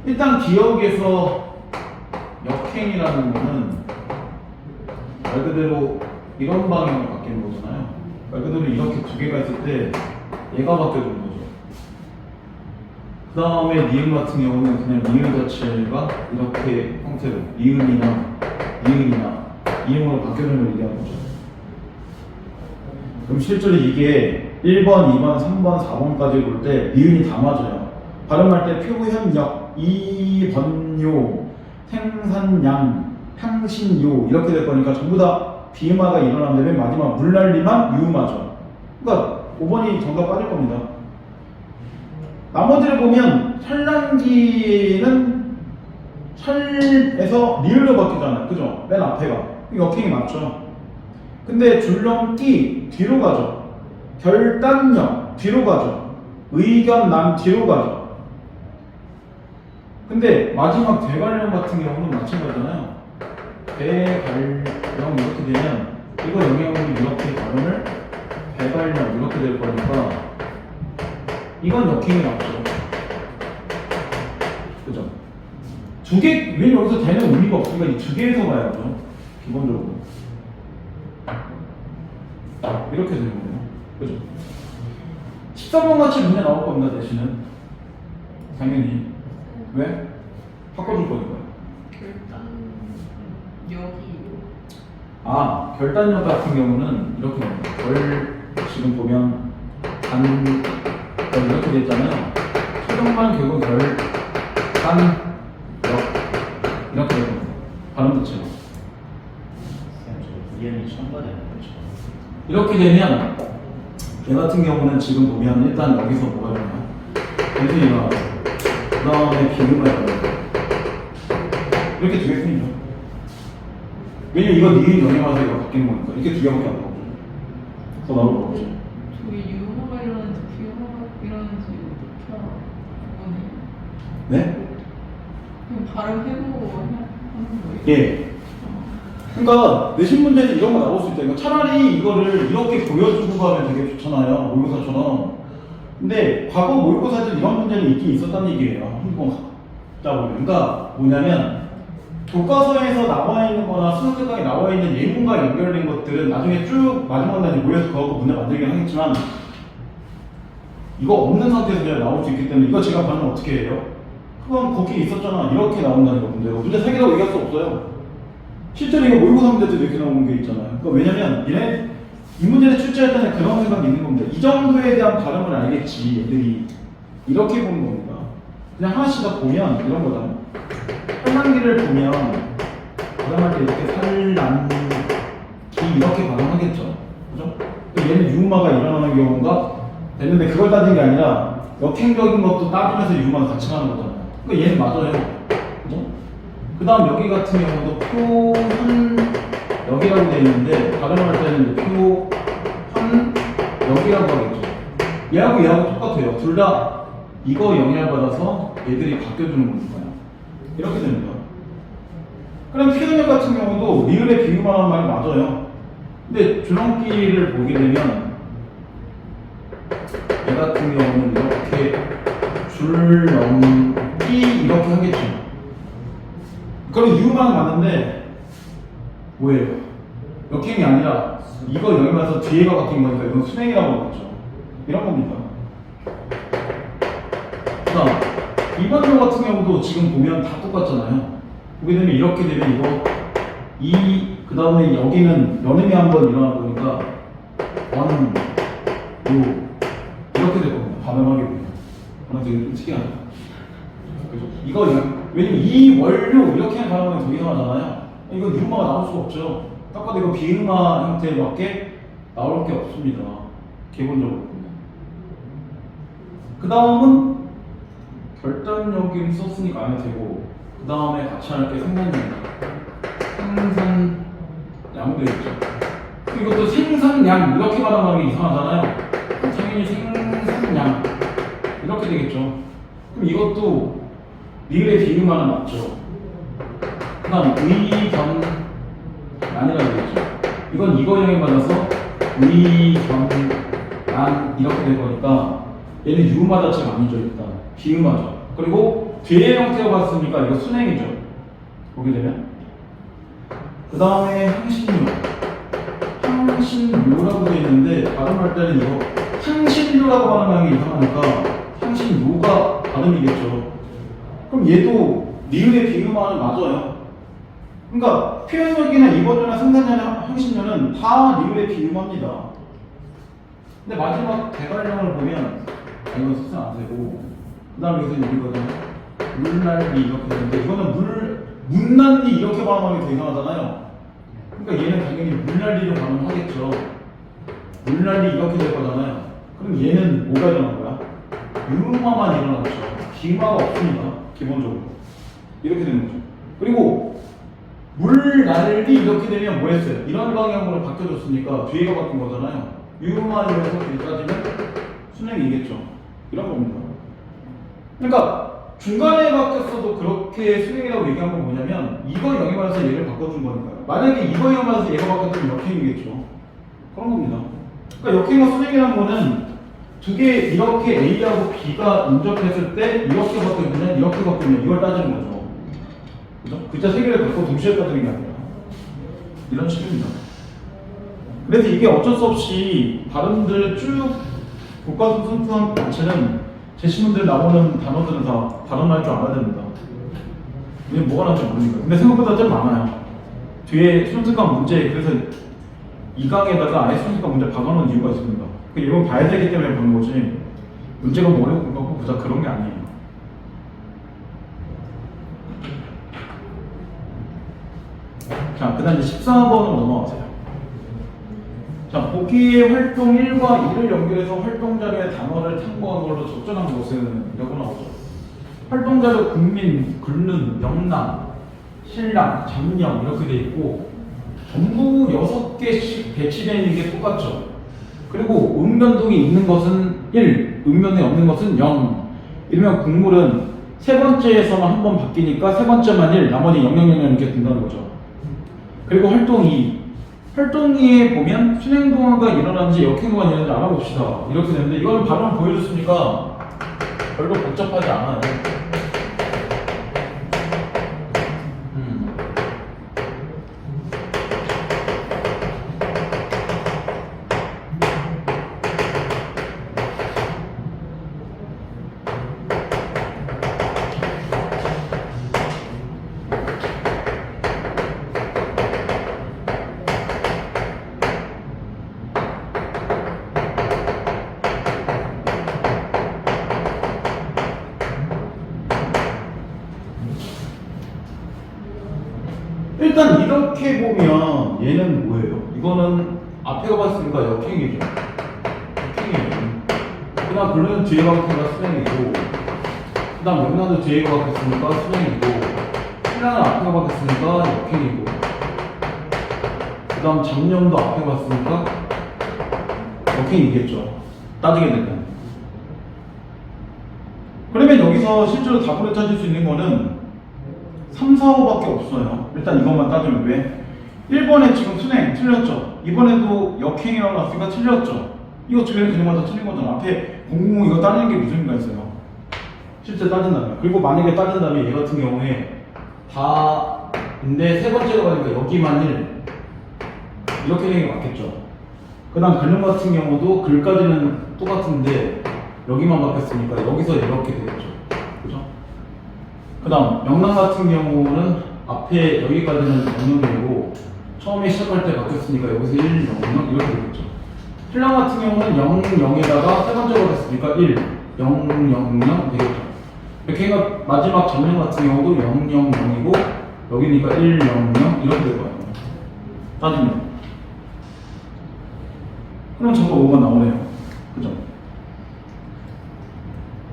일단 기억에서 역행이라는 거는 말 그대로 이런 방향으로 바뀌는 거잖아요. 말 그대로 이렇게 두 개가 있을 때 얘가 바뀌어주는 거죠. 그 다음에 니은 같은 경우는 그냥 니은 자체가 이렇게 형태로 니은이나 이음으로 바뀌어주는 걸 얘기하는 거죠. 그럼 실제로 이게 1번, 2번, 3번, 4번까지 볼 때 니은이 다 맞아요. 발음할 때 표현역, 이번요, 생산양, 향신요 이렇게 될 거니까 전부 다 비음화가 일어난 다음에 마지막 물난리만 유음하죠. 그러니까 5번이 정답 빠질 겁니다. 나머지를 보면 찰랑기는 찰에서 리을로 바뀌잖아요. 그죠? 맨 앞에가. 역행이 맞죠. 근데 줄넘기 뒤로 가죠. 결단력 뒤로 가죠. 의견남 뒤로 가죠. 근데 마지막 대관령 같은 경우는 마찬가지잖아요. 대관령 이렇게 되면 이거 영향으로 이렇게 발음을 대관령 이렇게 될 거니까 이건 역행이 맞죠. 그죠? 두 개, 왜냐면 여기서 대는 의미가 없으니까 이 두 개에서 봐야죠. 기본적으로. 이렇게 되는 거예요. 그죠? 13번 같이 문제 나올 겁니다, 대신은. 당연히. 왜? 바꿔줄 거니까요. 결단력 같은 경우는 이렇게 됩니다. 지금 보면 이렇게 돼 있잖아요. 수정만 결국 이렇게 되는 거예요. 발음 자체가. 이해는 첨가되는 거죠. 이렇게 되면 얘 같은 경우는 지금 보면 일단 여기서 뭐가 일어나요? 대신이가 그 다음에 비음을 해요. 이렇게 두 개 뿐이죠. 왜냐면 이거 니은 영향하서 이거 바뀌는 거니까 이렇게 두 개밖에 안 나오죠. 더 나올 거 없죠. 저기 유효가 일어나는지 비효가 일어나는지 어떻게 알아? 그거네. 네? 그럼 발음해보고 하는 거예요? 예. 그러니까 내신 문제에서 이런 거 나올 수 있다. 그러니까 차라리 이거를 이렇게 보여주고 가면 되게 좋잖아요. 모의고사처럼. 근데 과거 모의고사에서 이런 문제는 있긴 있었다는 얘기예요. 한번 갖다 보면. 그러니까 뭐냐면 교과서에서 나와 있는 거나 수능 특강에 나와 있는 예문과 연결된 것들은 나중에 쭉 마지막 날에 모여서 그거 문제 만들긴 하겠지만 이거 없는 상태에서 그냥 나올 수 있기 때문에 이거 제가 반응 어떻게 해요? 그건 거기 있었잖아. 이렇게 나온다는 거 문제가. 문제 3개라고 얘기할 수 없어요. 실제로 이거 모의고사 문제 때도 이렇게 나오는 게 있잖아요. 그러니까 왜냐면 이 문제를 출제할 때는 그런 생각이 있는 겁니다. 이 정도에 대한 발음을 알겠지 얘들이 이렇게 보는 겁니다. 그냥 하나씩 다 보면 이런 거잖아요. 살랑기를 보면 발음할 때 이렇게 살랑기 이렇게 발음하겠죠. 그죠? 얘는 유음화가 일어나는 경우가 되는데 그걸 따지는 게 아니라 역행적인 것도 따지면서 유음화가 같이 가는 거잖아요. 그러니까 얘는 맞아요. 그죠? 그 다음 여기 같은 경우도 표현 여기라고 되어 있는데 발음할 때는 표현 여기라고 하겠죠. 얘하고 똑같아요. 둘 다 이거 영향을 받아서 얘들이 바뀌어주는 거니까요. 이렇게 됩니다. 그럼 표현력 같은 경우도 리을의 비음화라는 말이 맞아요. 근데 줄넘기를 보게 되면 얘 같은 경우는 이렇게 줄넘기 이렇게 하겠죠. 그럼 유음화는 맞는데 뭐예요? 역행이 아니라 이거 영향받아서 뒤에가 바뀐 거니까 이건 순행이라고 하겠죠. 이런 겁니다. 그다음 2번조 같은 경우도 지금 보면 다 똑같잖아요. 보게 되면 이렇게 되면 이거 그 다음에 여기는 연음이 한번 일어나는 거니까 이렇게 될 겁니다. 발음하게 되면 되게 좀 특이하죠. 그죠? 이거 왜냐면 이 원료 이렇게 발음하면 더 이상하잖아요. 이건 유음화가 나올 수가 없죠. 딱 봐도 이거 비응화 형태에 맞게 나올 게 없습니다. 기본적으로 보면. 그 다음은 결단력임 썼으니까 안 해도 되고, 그 다음에 같이 할 게 생산량이다. 생산량도 있죠. 이것도 생산량 이렇게 말하는 게 이상하잖아요. 당연히 생산량 이렇게 되겠죠. 그럼 이것도 리을의 비응화는 맞죠. 그 다음 의견란이라고 되겠죠. 이건 이거 영향 받아서 의견란 이렇게 될 거니까 얘는 유음화 자체가 아니죠. 일단 비음화죠. 그리고 뒤에 형태가 봤으니까 이거 순행이죠. 보게 되면 그 다음에 향신료라고 되어 있는데 발음할 때는 이거 향신료라고 발음하는 게 이상하니까 향신료가 발음이겠죠. 그럼 얘도 리을의 비음화는 맞아요. 그러니까 표현력이나 이버전이나 생산자나 향신료는 다 리을의 비음화입니다. 근데 마지막 대괄령을 보면 이건 수sen 안 되고 그 다음에 여기서 여기거든요. 물난리 이렇게 되는데 이거는 문난리 이렇게 발음하는 게 더 이상하잖아요. 그러니까 얘는 당연히 물난리로 발음하겠죠. 물난리 이렇게 될 거잖아요. 그럼 얘는 뭐가 일어난 거야? 유음화만 일어나죠. 비음화가 없습니다. 기본적으로 이렇게 되는 거죠. 그리고 물난리 이렇게 되면 뭐 했어요? 이런 방향으로 바뀌어졌으니까 뒤에가 바뀐 거잖아요. 유음화에서 따지면 순행이겠죠. 이런 겁니다. 그러니까 중간에 바뀌었어도 그렇게 순행이라고 얘기한 건 뭐냐면 이거 영향받아서 얘를 바꿔준 거니까요. 만약에 이거 영향받아서 얘가 바뀌었으면 역행이겠죠. 그런 겁니다. 그러니까 역행과 순행이라는 거는 두 개 이렇게 A하고 B가 인접했을 때 이렇게 바뀌면 이렇게 바뀌면 이걸 따지는 거죠. 그죠? 글자 세 개를 갖고 동시에 따지는 게 아니라 이런 식입니다. 그래서 이게 어쩔 수 없이 발음들 쭉 국가수준수학 자체는 제시문들 나오는 단어들은 다 발음할 줄 알아야 됩니다. 이게 뭐가 나올지 모르니까. 근데 생각보다 좀 많아요. 뒤에 수준수학 문제, 그래서 2강에다가 아예 수준수학 문제 박아놓은 이유가 있습니다. 이건 봐야 되기 때문에 보는 거지 문제가 뭐 어려운 거고 보다 그런 게 아니에요. 자, 그 다음 이제 14번으로 넘어가세요. 자, 보기의 활동 1과 2를 연결해서 활동자료의 단어를 탐구한 걸로 적절한 것은 이라고 나오죠. 활동자료 국민, 근른, 영남, 신랑, 잠령 이렇게 돼 있고 전부 6개씩 배치되어 있는 게 똑같죠. 그리고 음변동이 있는 것은 1, 음변에 없는 것은 0. 이러면 국물은 세 번째에서만 한 번 바뀌니까 세 번째만 1, 나머지 000 이렇게 된다는 거죠. 그리고 활동 2. 활동 2에 보면 순행동화가 일어나는지 역행동화가 일어나는지 알아봅시다. 이렇게 되는데 이거는 발음 보여줬으니까 별로 복잡하지 않아요. 일단 이렇게 보면 얘는 뭐예요? 이거는 앞에가 봤으니까 역행이죠. 역행이에요. 그 다음 블루는 뒤에 박혔으니까 수행이고 그 다음 명란도 뒤에 박혔으니까 수행이고 신랑은 앞에가 박혔으니까 역행이고 그 다음 잠령도 앞에 봤으니까 역행이겠죠. 따지게 되면. 그러면 여기서 실제로 답으로 찾을 수 있는 거는 3, 4, 5밖에 없어요. 일단 이것만 따지면 왜? 1번에 지금 순행 틀렸죠? 이번에도 역행이라고 나왔으니까 틀렸죠? 이거 두 개는 그냥 맞아 틀린 거잖아. 앞에 000 이거 따지는 게 무슨 의미가 있어요? 실제 따진다면. 그리고 만약에 따진다면 얘 같은 경우에 다인데 세 번째가 가니까 여기만 1 이렇게 되는 게 맞겠죠? 그 다음 근름 같은 경우도 글까지는 똑같은데 여기만 바뀌었으니까 여기서 이렇게 되겠죠. 그죠? 그 다음 명랑 같은 경우는 앞에 여기까지는 0,0이고 처음에 시작할 때 바뀌었으니까 여기서 1, 0, 0 이렇게 되겠죠. 신랑 같은 경우는 0, 0에다가 세 번째로 했으니까 1, 0, 0, 0 되겠죠. 이렇게 해서 마지막 전령 같은 경우도 0, 0, 0이고 여기니까 1, 0, 0 이렇게 될 거예요. 따지면. 그럼 저거 5번 나오네요. 그죠?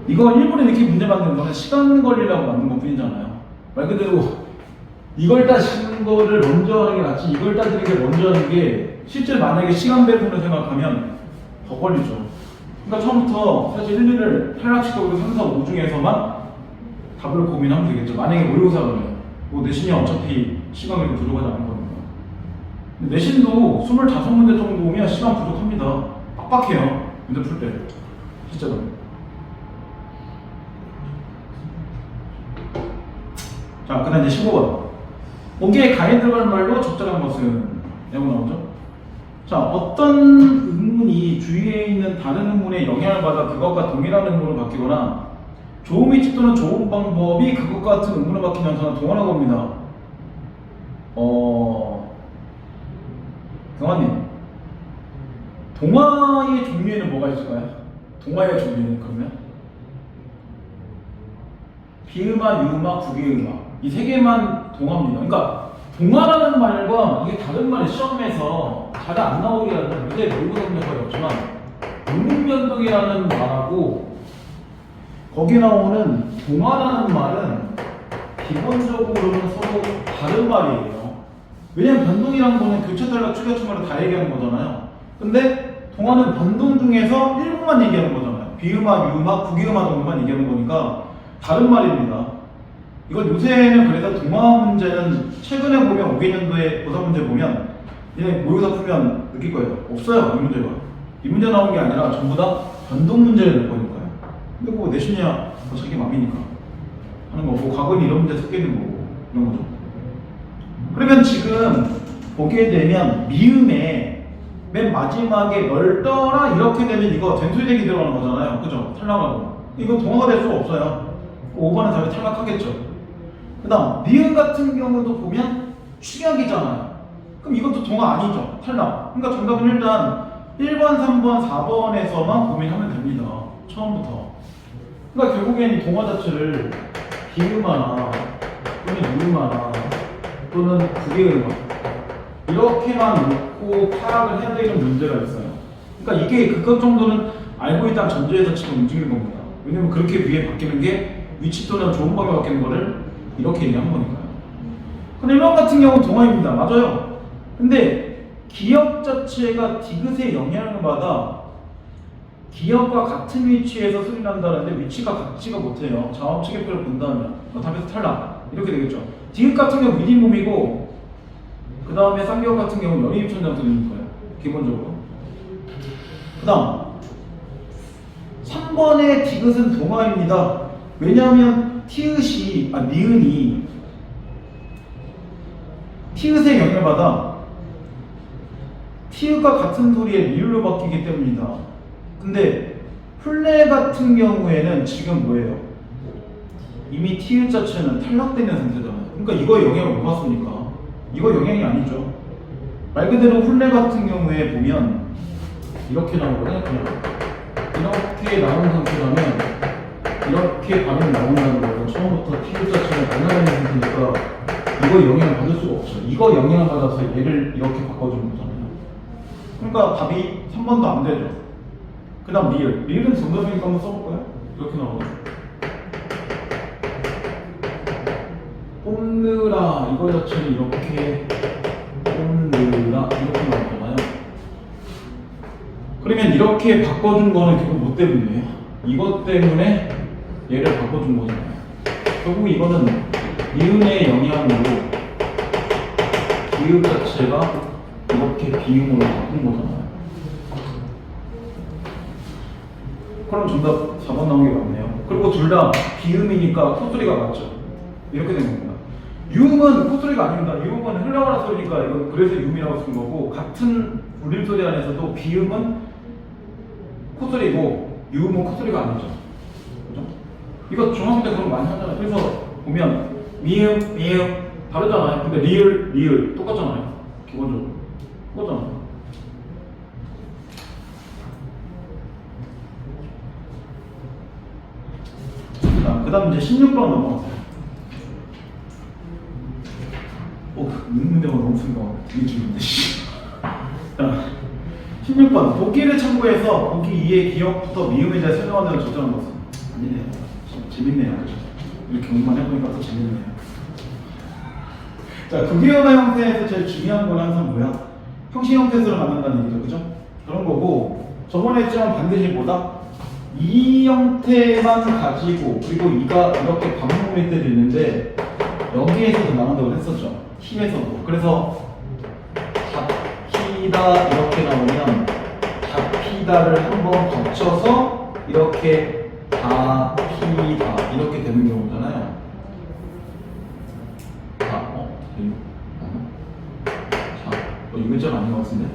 이거 일부러 이렇게 문제 만드는 거는 시간 걸리려고 만든 것 뿐이잖아요. 말 그대로 이걸 따지는 거를 먼저 하는 게 낫지, 이걸 따지는 게 먼저 하는 게 실제 만약에 시간 배분을 생각하면 더 걸리죠. 그러니까 처음부터 사실 1, 2를 탈락시켜서 3, 4, 5 중에서만 답을 고민하면 되겠죠. 만약에 모의고사라면 뭐 내신이 어차피 시간이 부족하지 않을 거니까. 근데 내신도 25문제 정도 오면 시간 부족합니다. 빡빡해요. 문제 풀 때. 실제로. 자, 그 다음 이제 15번. 보기에 가에 들어가는 말로 적절한 것은 라고 나오죠. 자, 어떤 음문이 주위에 있는 다른 음문에 영향을 받아 그것과 동일한 음문으로 바뀌거나 좋은 위치 또는 좋은 방법이 그것과 같은 음문으로 바뀌는 현상은 동화라고 합니다. 경환님, 동화의 종류에는 뭐가 있을까요? 동화의 종류는 그러면? 비음악, 유음악, 국유음악 이 세 개만 동화입니다. 그러니까 동화라는 말과 이게 다른 말이 시험에서 잘 안 나오게 하는 문제 모의고사 문제가 없지만 음문변동이라는 말하고 거기 나오는 동화라는 말은 기본적으로는 서로 다른 말이에요. 왜냐면 변동이라는 거는 교차 탈락 추격충말을 다 얘기하는 거잖아요. 근데 동화는 변동 중에서 일부만 얘기하는 거잖아요. 비음악, 유음악, 국유음악 정도만 얘기하는 거니까 다른 말입니다. 이건 요새는 그래서 동화 문제는 최근에 보면 5개년도에 고사 문제 보면 얘네 모의고사 풀면 느낄 거예요. 없어요, 이 문제가. 이 문제 나온 게 아니라 전부 다 변동 문제를 낼 거니까요. 근데 뭐 내신이야 뭐 자기 맘이니까 하는 거고, 과거는 이런 문제 섞여 있는 거고 이런 거죠. 그러면 지금 보게 되면 미음에 맨 마지막에 널 떠라 이렇게 되면 이거 된소리되기 들어가는 거잖아요. 그죠? 탈락하고. 이거 동화가 될 수가 없어요. 5번은 답이 탈락하겠죠. 그 다음 니은 같은 경우도 보면 축약이잖아요. 그럼 이것도 동화 아니죠. 탈락. 그러니까 정답은 일단 1번, 3번, 4번에서만 고민하면 됩니다. 처음부터. 그러니까 결국엔 이 동화 자체를 비음하나 또는 유음하나 또는 국유음악 이렇게만 놓고 파악을 해야 되는 문제가 있어요. 그러니까 이게 그것 정도는 알고 있다는 전제에서 지금 움직이는 겁니다. 왜냐면 그렇게 위에 바뀌는 게 위치 또는 좋은 방에 바뀌는 거를 이렇게 얘기한 거니까요. 근데 1번 같은 경우는 동화입니다. 맞아요. 근데 기억 자체가 디귿의 영향을 받아 기억과 같은 위치에서 소리 난다는데 위치가 같지가 못해요. 자음치계표를 본다면 답에서 탈락 이렇게 되겠죠. 디귿 같은 경우 미디몸이고 그 다음에 쌍기역 같은 경우는 연입천장도 있는 거예요. 기본적으로. 그 다음 3번의 디귿은 동화입니다. 왜냐하면 니은이 티읕의 영향을 받아 티읕과 같은 소리의 리을로 바뀌기 때문이다. 근데 플레 같은 경우에는 지금 뭐예요? 이미 티읕 자체는 탈락되는 상태잖아요. 그러니까 이거에 영향을 못 받습니까? 이거 영향이 아니죠. 말 그대로 플레 같은 경우에 보면 이렇게 나오거든요. 이렇게 나온 상태라면 이렇게 발음이 나온다는 거예요. 처음부터 티읕 자체는 달라있는 상태니까 이거 영향을 받을 수가 없어요. 이거 영향을 받아서 얘를 이렇게 바꿔주는 거잖아요. 그러니까 답이 3번도 안 되죠. 그 다음 리을. 리을은 정답이니까 한번 써볼까요? 이렇게 나오죠. 뽐느라 이거 자체는 이렇게 뽐느라 이렇게 나오잖아요. 그러면 이렇게 바꿔준 거는 결국 뭐 때문이에요? 이것 때문에 얘를 바꿔준 거잖아요. 결국 이거는 니은의 영향으로 기읍 자체가 이렇게 비음으로 바꾼 거잖아요. 그럼 정답 4번 나온 게 맞네요. 그리고 둘 다 비음이니까 콧소리가 맞죠. 이렇게 된 겁니다. 유음은 콧소리가 아닙니다. 유음은 흘러가는 소리니까 이건 그래서 유음이라고 쓴 거고, 같은 울림소리 안에서도 비음은 콧소리고 유음은 콧소리가 아니죠. 그죠? 이거 중학교 때 그런 거 많이 하잖아요. 그래서 보면 미음, 미음 다르잖아요. 근데 리을, 리을 똑같잖아요. 기본적으로 똑같잖아요. 그 다음 이제 16번 넘어가세요. 문제가 너무 생겨. 되게 중요한데. 자, 16번. 보기를 참고해서 보기 2의 기억부터 미음에 대해 설명하는 대로 조정한 것은? 아니네요. 재밌네요. 이렇게 공부만 해보니까 더 재밌네요. 자, 구기음화 형태에서 제일 중요한 건 항상 뭐야? 형식 형태수를 만든다는 얘기죠. 그죠? 그런 거고, 저번에 했지만 반드시 뭐다? 이 형태만 가지고, 그리고 이가 이렇게 반복 멘트도 있는데, 여기에서도 나온다고 했었죠. 힘에서도. 그래서, 잡히다 이렇게 나오면, 잡히다를 한번 거쳐서, 이렇게 잡히다 이렇게 되는 경우잖아요. 이 글자가 아닌 것 같은데?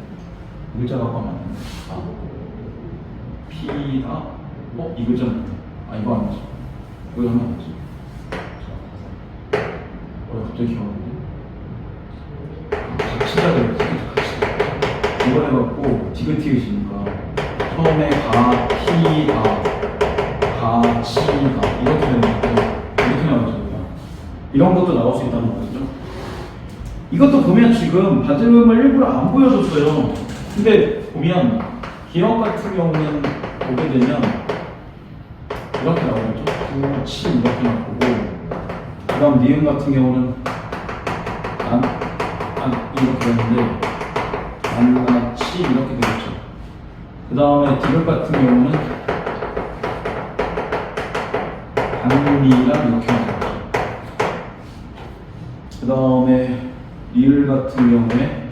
이 글자가 아까 맞는데? 피다? 이 글자는? 이거 아니지. 이거 하면 안 되지. 갑자기 기억 안 나네. 같이다 그랬지. 같이. 이걸 해갖고, 디귿티귿이니까. 처음에 피다, 가치다. 이렇게 되는 건데, 이렇게 나오죠. 이런 것도 나올 수 있다는 거죠. 이것도 보면 지금 받침음을 일부러 안 보여줬어요. 근데 보면 기억 같은 경우는 보게 되면 이렇게 나오겠죠. 치 이렇게 나오고, 그 다음 니은 같은 경우는 이렇게 되는데 치 이렇게 되겠죠. 그 다음에 디귿 같은 경우는 단미랑 이렇게 나오죠. 그 다음에 리을 같은 경우에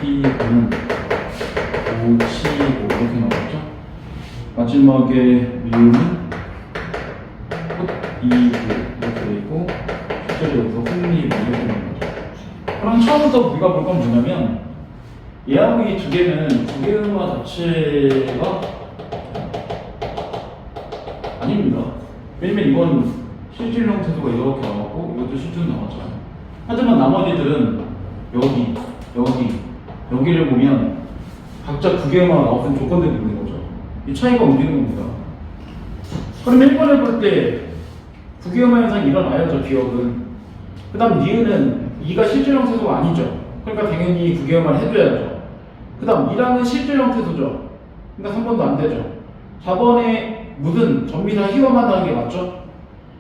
피는 오치고 이렇게 나오죠. 마지막에 미음은 이고 이렇게 되어 있고, 실제로 여기서 흥미고 이렇게 되는 거죠. 그럼 처음부터 우리가 볼 건 뭐냐면, 얘하고 이 두 개는 구개음화 자체가 아닙니다. 왜냐면 이건 실질 형태도가 이렇게 나왔고, 이것도 실질 나왔잖아요. 하지만 나머지들은 여기를 보면 각자 두 개만 나오는 조건들이 있는 거죠. 이 차이가 옮기는 겁니다. 그럼 1번을 볼 때 두 개만 현상이 일어나야죠, 기억은. 그 다음 니은은 2가 실질 형태소가 아니죠. 그러니까 당연히 두 개만 해줘야죠. 그 다음 2라는 실질 형태소죠. 그러니까 3번도 안 되죠. 4번에 묻은 전미사 희화만 나는 게 맞죠?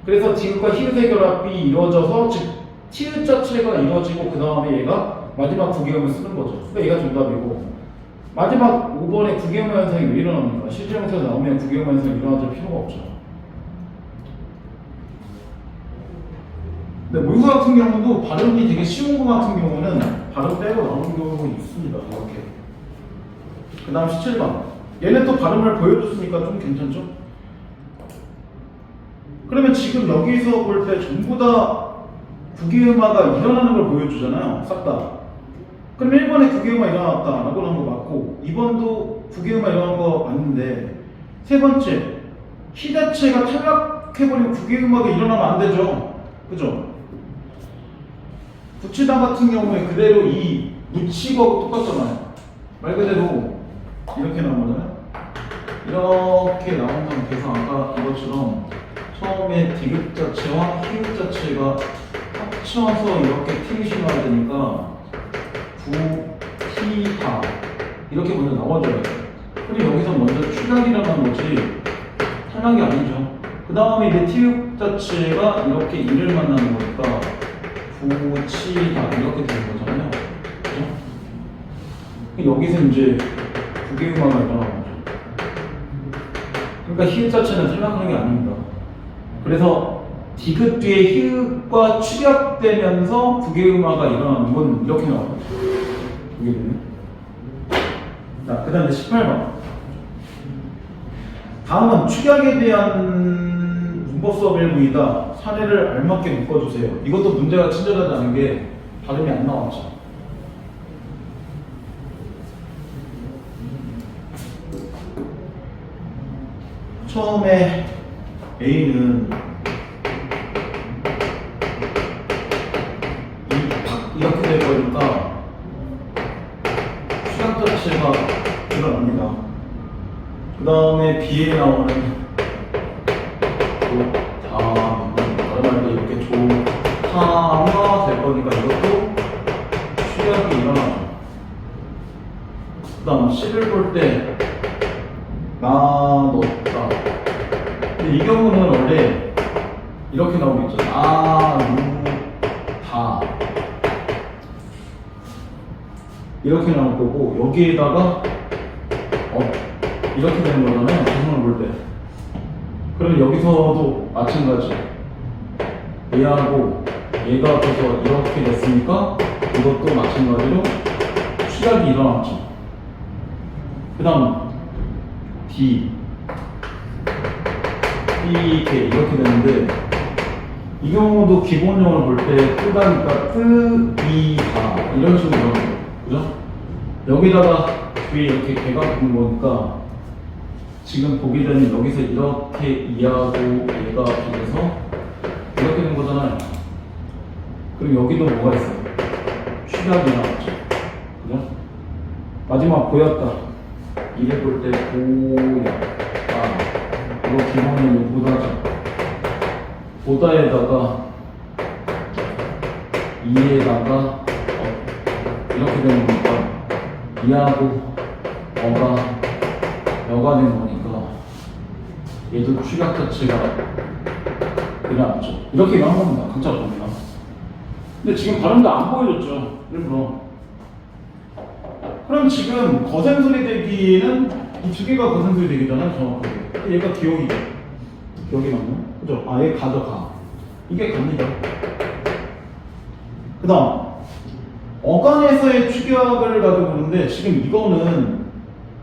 그래서 디귿과 히읗의 결합이 이루어져서 즉 티읕 자체가 이루어지고 그 다음에 얘가 마지막 구개음을 쓰는 거죠. 그러니까 얘가 정답이고, 마지막 5번에 구개음화 현상이 왜 일어납니까? 실질 형태에서 나오면 구개음화 현상이 일어날 필요가 없죠. 근데 모의고사 같은 경우도 발음이 되게 쉬운 거 같은 경우는 발음 빼고 나오는 경우가 있습니다. 이렇게. 그 다음 17번. 얘네 또 발음을 보여줬으니까 좀 괜찮죠? 그러면 지금 여기서 볼 때 전부 다 구기음화가 일어나는 걸 보여주잖아요. 싹 다. 그럼 1번에 구기음화 일어났다라고 한 거 맞고, 2번도 구기음화 일어난 거 맞는데, 세 번째, 키 자체가 탈락해버리면 구기음화가 일어나면 안 되죠. 그죠? 붙이다 같은 경우에 그대로 이 묻히고 똑같잖아요. 말 그대로 이렇게 나온 거잖아요. 이렇게 나온 상태에서 아까 이것처럼 처음에 디귿 자체와 히읗 자체가 합쳐서 이렇게 티귿이 나와야 되니까 구티하 이렇게 먼저 나와줘야 돼요. 근데 여기서 먼저 추락이라는 거지 탈락이 아니죠. 그 다음에 이제 티읕 자체가 이렇게 이를 만나는 거니까 구치하 이렇게 되는 거잖아요. 그죠? 여기서 이제 구개음화가 일어나는 거죠. 그러니까 히읗 자체는 탈락하는 게 아닙니다. 그래서 디귿 뒤에 히읗과 축약되면서 구개음화가 일어나는 건 이렇게 나와요. 이게 되네. 자, 그 다음에 18번. 다음은 축약에 대한 문법 수업 일부이다. 사례를 알맞게 묶어주세요. 이것도 문제가 친절하지 않은 게 발음이 안 나왔죠. 처음에 A는 이렇게 될 거니까 추락 자체가 일어납니다. 그 다음에 B에 나오는 다음에 이렇게 조타가 될 거니까 이것도 때 나눴다. 근데 이 경우는 원래 이렇게 나오겠죠. 나누다 이렇게 나올 거고 여기에다가 이렇게 되는 거잖아요. 조성을 볼 때. 그러면 여기서도 마찬가지. 얘하고 얘가 합쳐서 이렇게 됐으니까 이것도 마찬가지로 추락이 일어났죠. 그 다음 D 이렇게 되는데 이 경우도 기본형을 볼 때 뜨다니까 뜨이다 이런 식으로 나오는 거예요. 그죠? 여기다가 뒤에 이렇게 개가 붙는 거니까 지금 보게 되면 여기서 이렇게 이하고 얘가 비해서 이렇게 된 거잖아요. 그럼 여기도 뭐가 있어요? 취약이 나왔죠. 그죠? 마지막 보였다. 이래 볼 때 보였다. 이거 기본은 보다죠. 보다에다가 이에다가 이렇게 되는 거니까 이하고 여가 된 거니까 얘도 취약 자체가 일어났죠. 이렇게 일어난 겁니다. 각자가 봅니다. 근데 지금 발음도 안 보여줬죠. 일부러. 그럼 지금 거센소리 대기는 이 두 개가 거센소리 대기잖아요. 정확하게. 얘가 기억이죠. 기억이 맞나? 그죠? 얘 가져가. 이게 갑니다. 그 다음 어간에서의 축약을 가지고 보는데 지금 이거는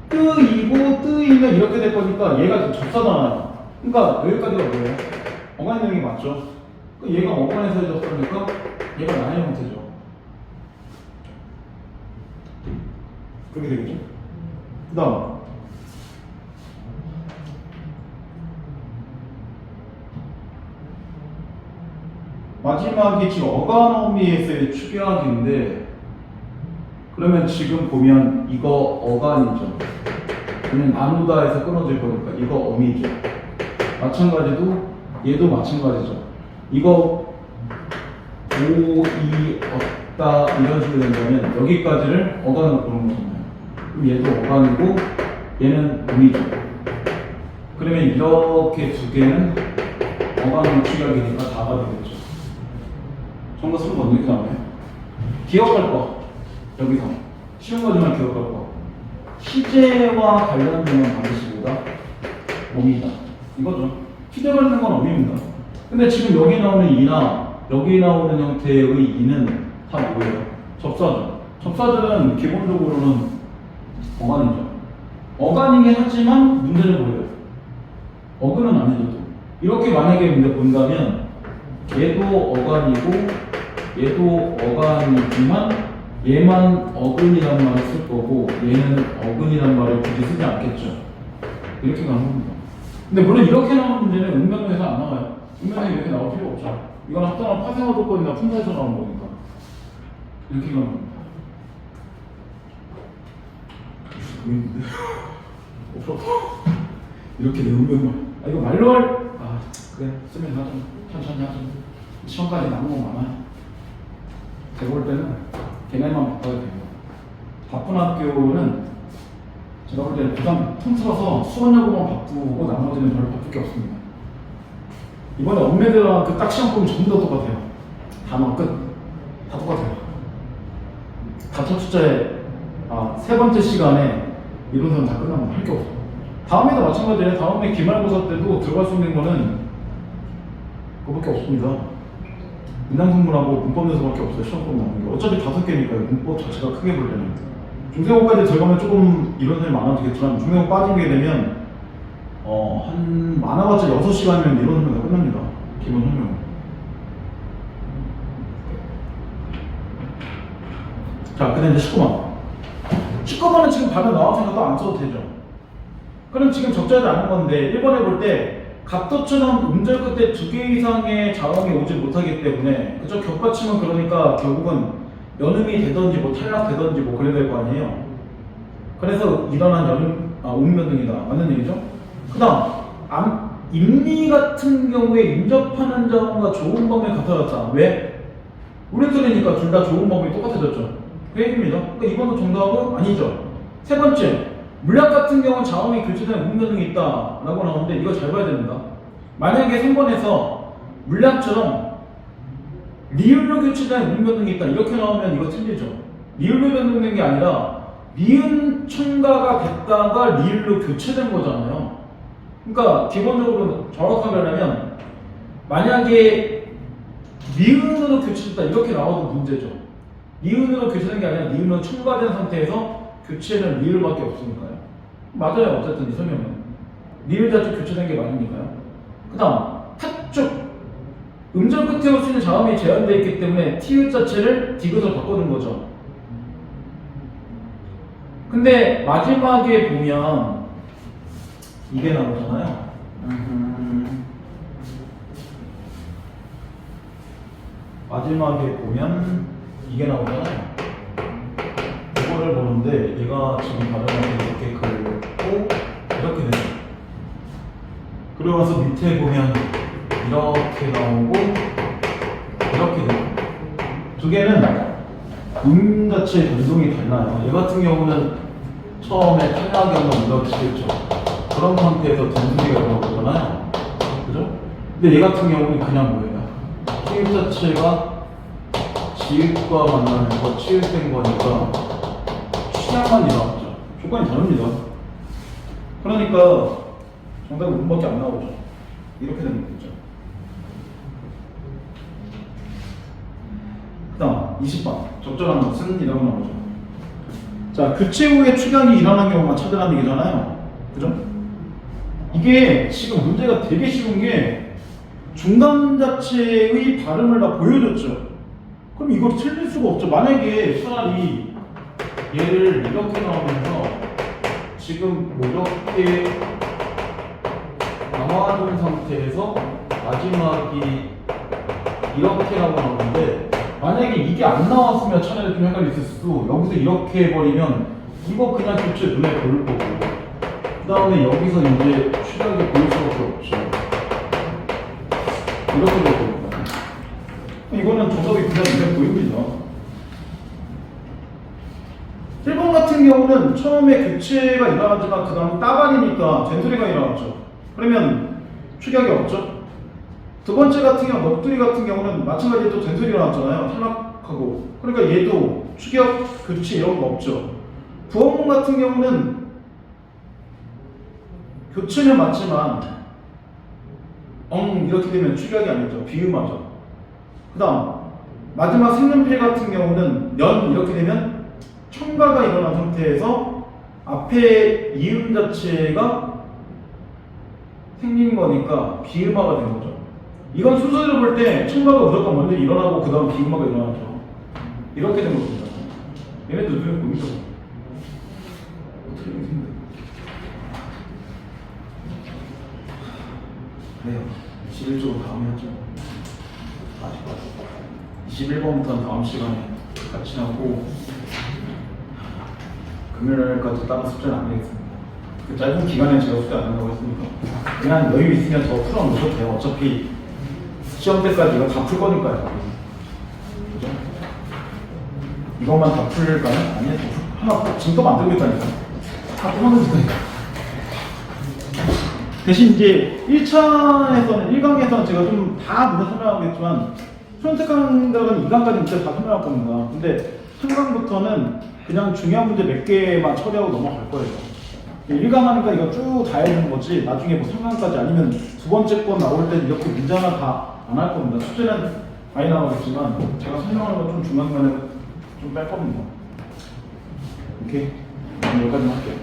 뜨이고 뜨이면 이렇게 될 거니까 얘가 접사잖아요. 그러니까 여기까지가 뭐예요? 어간 능력이 맞죠? 얘가 어간에서의 접사니까 얘가 나의 형태죠. 그렇게 되겠죠? 그 다음 마지막이 지금 어간어미에서의 축약인데 그러면 지금 보면 이거 어간이죠. 그냥 나누다에서 끊어질 거니까 이거 어미죠. 마찬가지도 얘도 마찬가지죠. 이거 오이 없다 이런 식으로 된다면 여기까지를 어간으로 보는 거잖아요. 그럼 얘도 어간이고 얘는 어미죠. 그러면 이렇게 두 개는 어간으로 축약이니까 다가 되겠죠. 정답 3번 이렇게 나오네요. 기억할 거 여기서 쉬운 거지만 기억할 거 시제와 관련되는 방식보다 어미다 이거죠. 시제 관련된 건 어미입니다. 근데 지금 여기 나오는 이나 여기 나오는 형태의 이는 다 뭐예요? 접사죠. 접사들은 기본적으로는 어간이죠. 어간이긴 하지만 문제는 뭐예요? 어근은 아니죠. 이렇게 만약에 문제 본다면 얘도 어간이고 얘도 어간이지만 얘만 어근이란 말을 쓸 거고 얘는 어근이란 말을 굳이 쓰지 않겠죠. 이렇게 가는 겁니다. 근데 물론 이렇게 나오는 문제는 음명에서 안 나와요. 음명에 이렇게 나올 필요 없죠. 이건 합당한 파생어 조건이나 품사에서 나오는 거니까. 이렇게 가는 겁니다. 보이는데? 이렇게 내 음명만. 이거 말로 그래 쓰면 하죠. 천천히 하죠. 시험까지 남은 거 많아요. 제가 볼 때는 걔네만 바꿔야 돼요. 바쁜 학교는 제가 볼 때는 부담 통틀어서 수원 여고만 바꾸고 나머지는 별로 바쁠 게 없습니다. 이번에 엄매들랑 그 딱 시험 보면 전부 다 똑같아요. 단어 끝. 다 똑같아요. 가차 투자에 세 번째 시간에 이론서는 다 끝나면 할 게 없어. 다음에도 마찬가지예요. 다음에 기말고사 때도 들어갈 수 있는 거는 그거밖에 없습니다. 인상선물하고 문법연수밖에 없어요. 시험법 나오는 게. 어차피 5개니까요. 문법 자체가 크게 볼 때는. 중세고까지 들어가면 조금 이론선이 많아지겠지만 중세고 빠지게 되면 한 많아봤자 6시간이면 이론선이 다 끝납니다. 기본 설명은. 자, 근데 이제 19번. 19번은 지금 바로 나왔으니까 또 안 써도 되죠. 그럼 지금 적절하지 않은 건데 1번에 볼 때 갑도처럼 음절 끝에 2개 이상의 자음이 오지 못하기 때문에 그쵸? 겹받치면 그러니까 결국은 연음이 되던지 뭐 탈락되던지 뭐 그래야 될 거 아니에요. 그래서 일어난 음면등이다. 맞는 얘기죠? 그 다음 임리 같은 경우에 인접하는 자음과 좋은 범위 같아졌잖아. 왜? 우리들이니까 둘 다 좋은 범위 똑같아졌죠. 그 얘기입니다. 그러니까 이번도 정답은 아니죠. 세 번째 물약 같은 경우는 자음이 교체된 음변등이 있다라고 나오는데 이거 잘 봐야 됩니다. 만약에 3번에서 물약처럼 리을로 교체된 음변등이 있다 이렇게 나오면 이거 틀리죠. 리을로 변동된 게 아니라 미은 첨가가 됐다가 리을로 교체된 거잖아요. 그러니까 기본적으로 정확하게 하려면 만약에 미은으로 교체됐다 이렇게 나와도 문제죠. 미은으로 교체된 게 아니라 미은으로 첨가된 상태에서 교체는 리을밖에 없으니까요. 맞아요. 어쨌든 이 설명은 리을 자체 교체된 게 맞으니까요. 그 다음 탓쪽 음절 끝에 올 수 있는 자음이 제한되어 있기 때문에 티읕 자체를 디귿으로 바꿔준 거죠. 근데 마지막에 보면 이게 나오잖아요. 마지막에 보면 이게 나오잖아요. 이거를 보는데 얘가 지금 발음하기 이렇게 긁고 이렇게 되죠. 그리고 나서 밑에 보면 이렇게 나오고 이렇게 돼요. 두 개는 자체의 변동이 달라요. 얘 같은 경우는 처음에 탈락이 한번 올라오시겠죠. 그런 상태에서 된소리가 나오잖아요. 그죠? 근데 얘 같은 경우는 그냥 뭐예요? 티읕 자체가 지읒과 만나면서 치읒된 거니까 취향만 일어났죠. 조건이 다릅니다. 그러니까 정답은 음밖에 안 나오죠. 이렇게 되는 거죠. 그 다음 20번 적절한 것은 이라고 나오죠. 자, 교체 후에 축약이 일어난 경우만 찾으라는 얘기잖아요. 그죠? 이게 지금 문제가 되게 쉬운 게 중간 자체의 발음을 다 보여줬죠. 그럼 이걸 틀릴 수가 없죠. 만약에 차라리 얘를 이렇게 나오면서 지금 뭐 이렇게 나와준 상태에서 마지막이 이렇게라고 나오는데 만약에 이게 안 나왔으면 차라리 좀 헷갈렸을 수도 여기서 이렇게 해버리면 이거 그냥 교체 눈에 보일 거고 그 다음에 여기서 이제 취약이 보일 수밖에 없죠. 이렇게 될 겁니다. 이거는 정답이 그냥 눈에 보입니다. 1번 같은 경우는 처음에 교체가 일어나지만 그 다음 따발이니까 된소리가 일어났죠. 그러면 축약이 없죠. 두 번째 같은 경우 넋두리 같은 경우는 마찬가지로 또 된소리가 나왔잖아요. 탈락하고. 그러니까 얘도 축약, 교체 이런 거 없죠. 부어문 같은 경우는 교체는 맞지만 이렇게 되면 축약이 아니죠. 비음하죠. 그 다음 마지막 생년필 같은 경우는 연 이렇게 되면 첨가가 일어난 상태에서 앞에 이음 자체가 생긴 거니까 비음화가 된 거죠. 이건 순서대로 볼 때 첨가가 무조건 먼저 일어나고 그 다음 비음화가 일어나죠. 이렇게 된 겁니다. 얘네도 눈에 보이죠? 어떻게 생각해요? 그래요. 21쪽은 다음에 하죠. 아직 21번부터는 다음 시간에 같이 하고 금요일까지 다른 숙제는 안 되겠습니다. 그 짧은 기간에 제가 숙제 안 한다고 했으니까 그냥 여유 있으면 더 풀어놓으셔도 돼요. 어차피 시험 때까지 이거 다 풀 거니까요. 그죠? 이것만 다 풀릴까요? 아니요. 하나 진도 만들겠다니까. 다 풀어놓으니까. 대신 이제 1차에서는 1강에서는 제가 좀 다 문제 설명하겠지만 선택강들은 2강까지 문제 다 설명할 겁니다. 근데 3강부터는 그냥 중요한 문제 몇 개만 처리하고 넘어갈 거예요. 1강 하니까 이거 쭉 다 해야 되는 거지 나중에 뭐 3강까지 아니면 두 번째 건 나올 때 이렇게 문제 하나 다 안 할 겁니다. 숙제는 많이 나오겠지만 제가 설명하는 건 좀 중간중간에 좀 뺄 겁니다. 오케이? 여기까지만 할게요.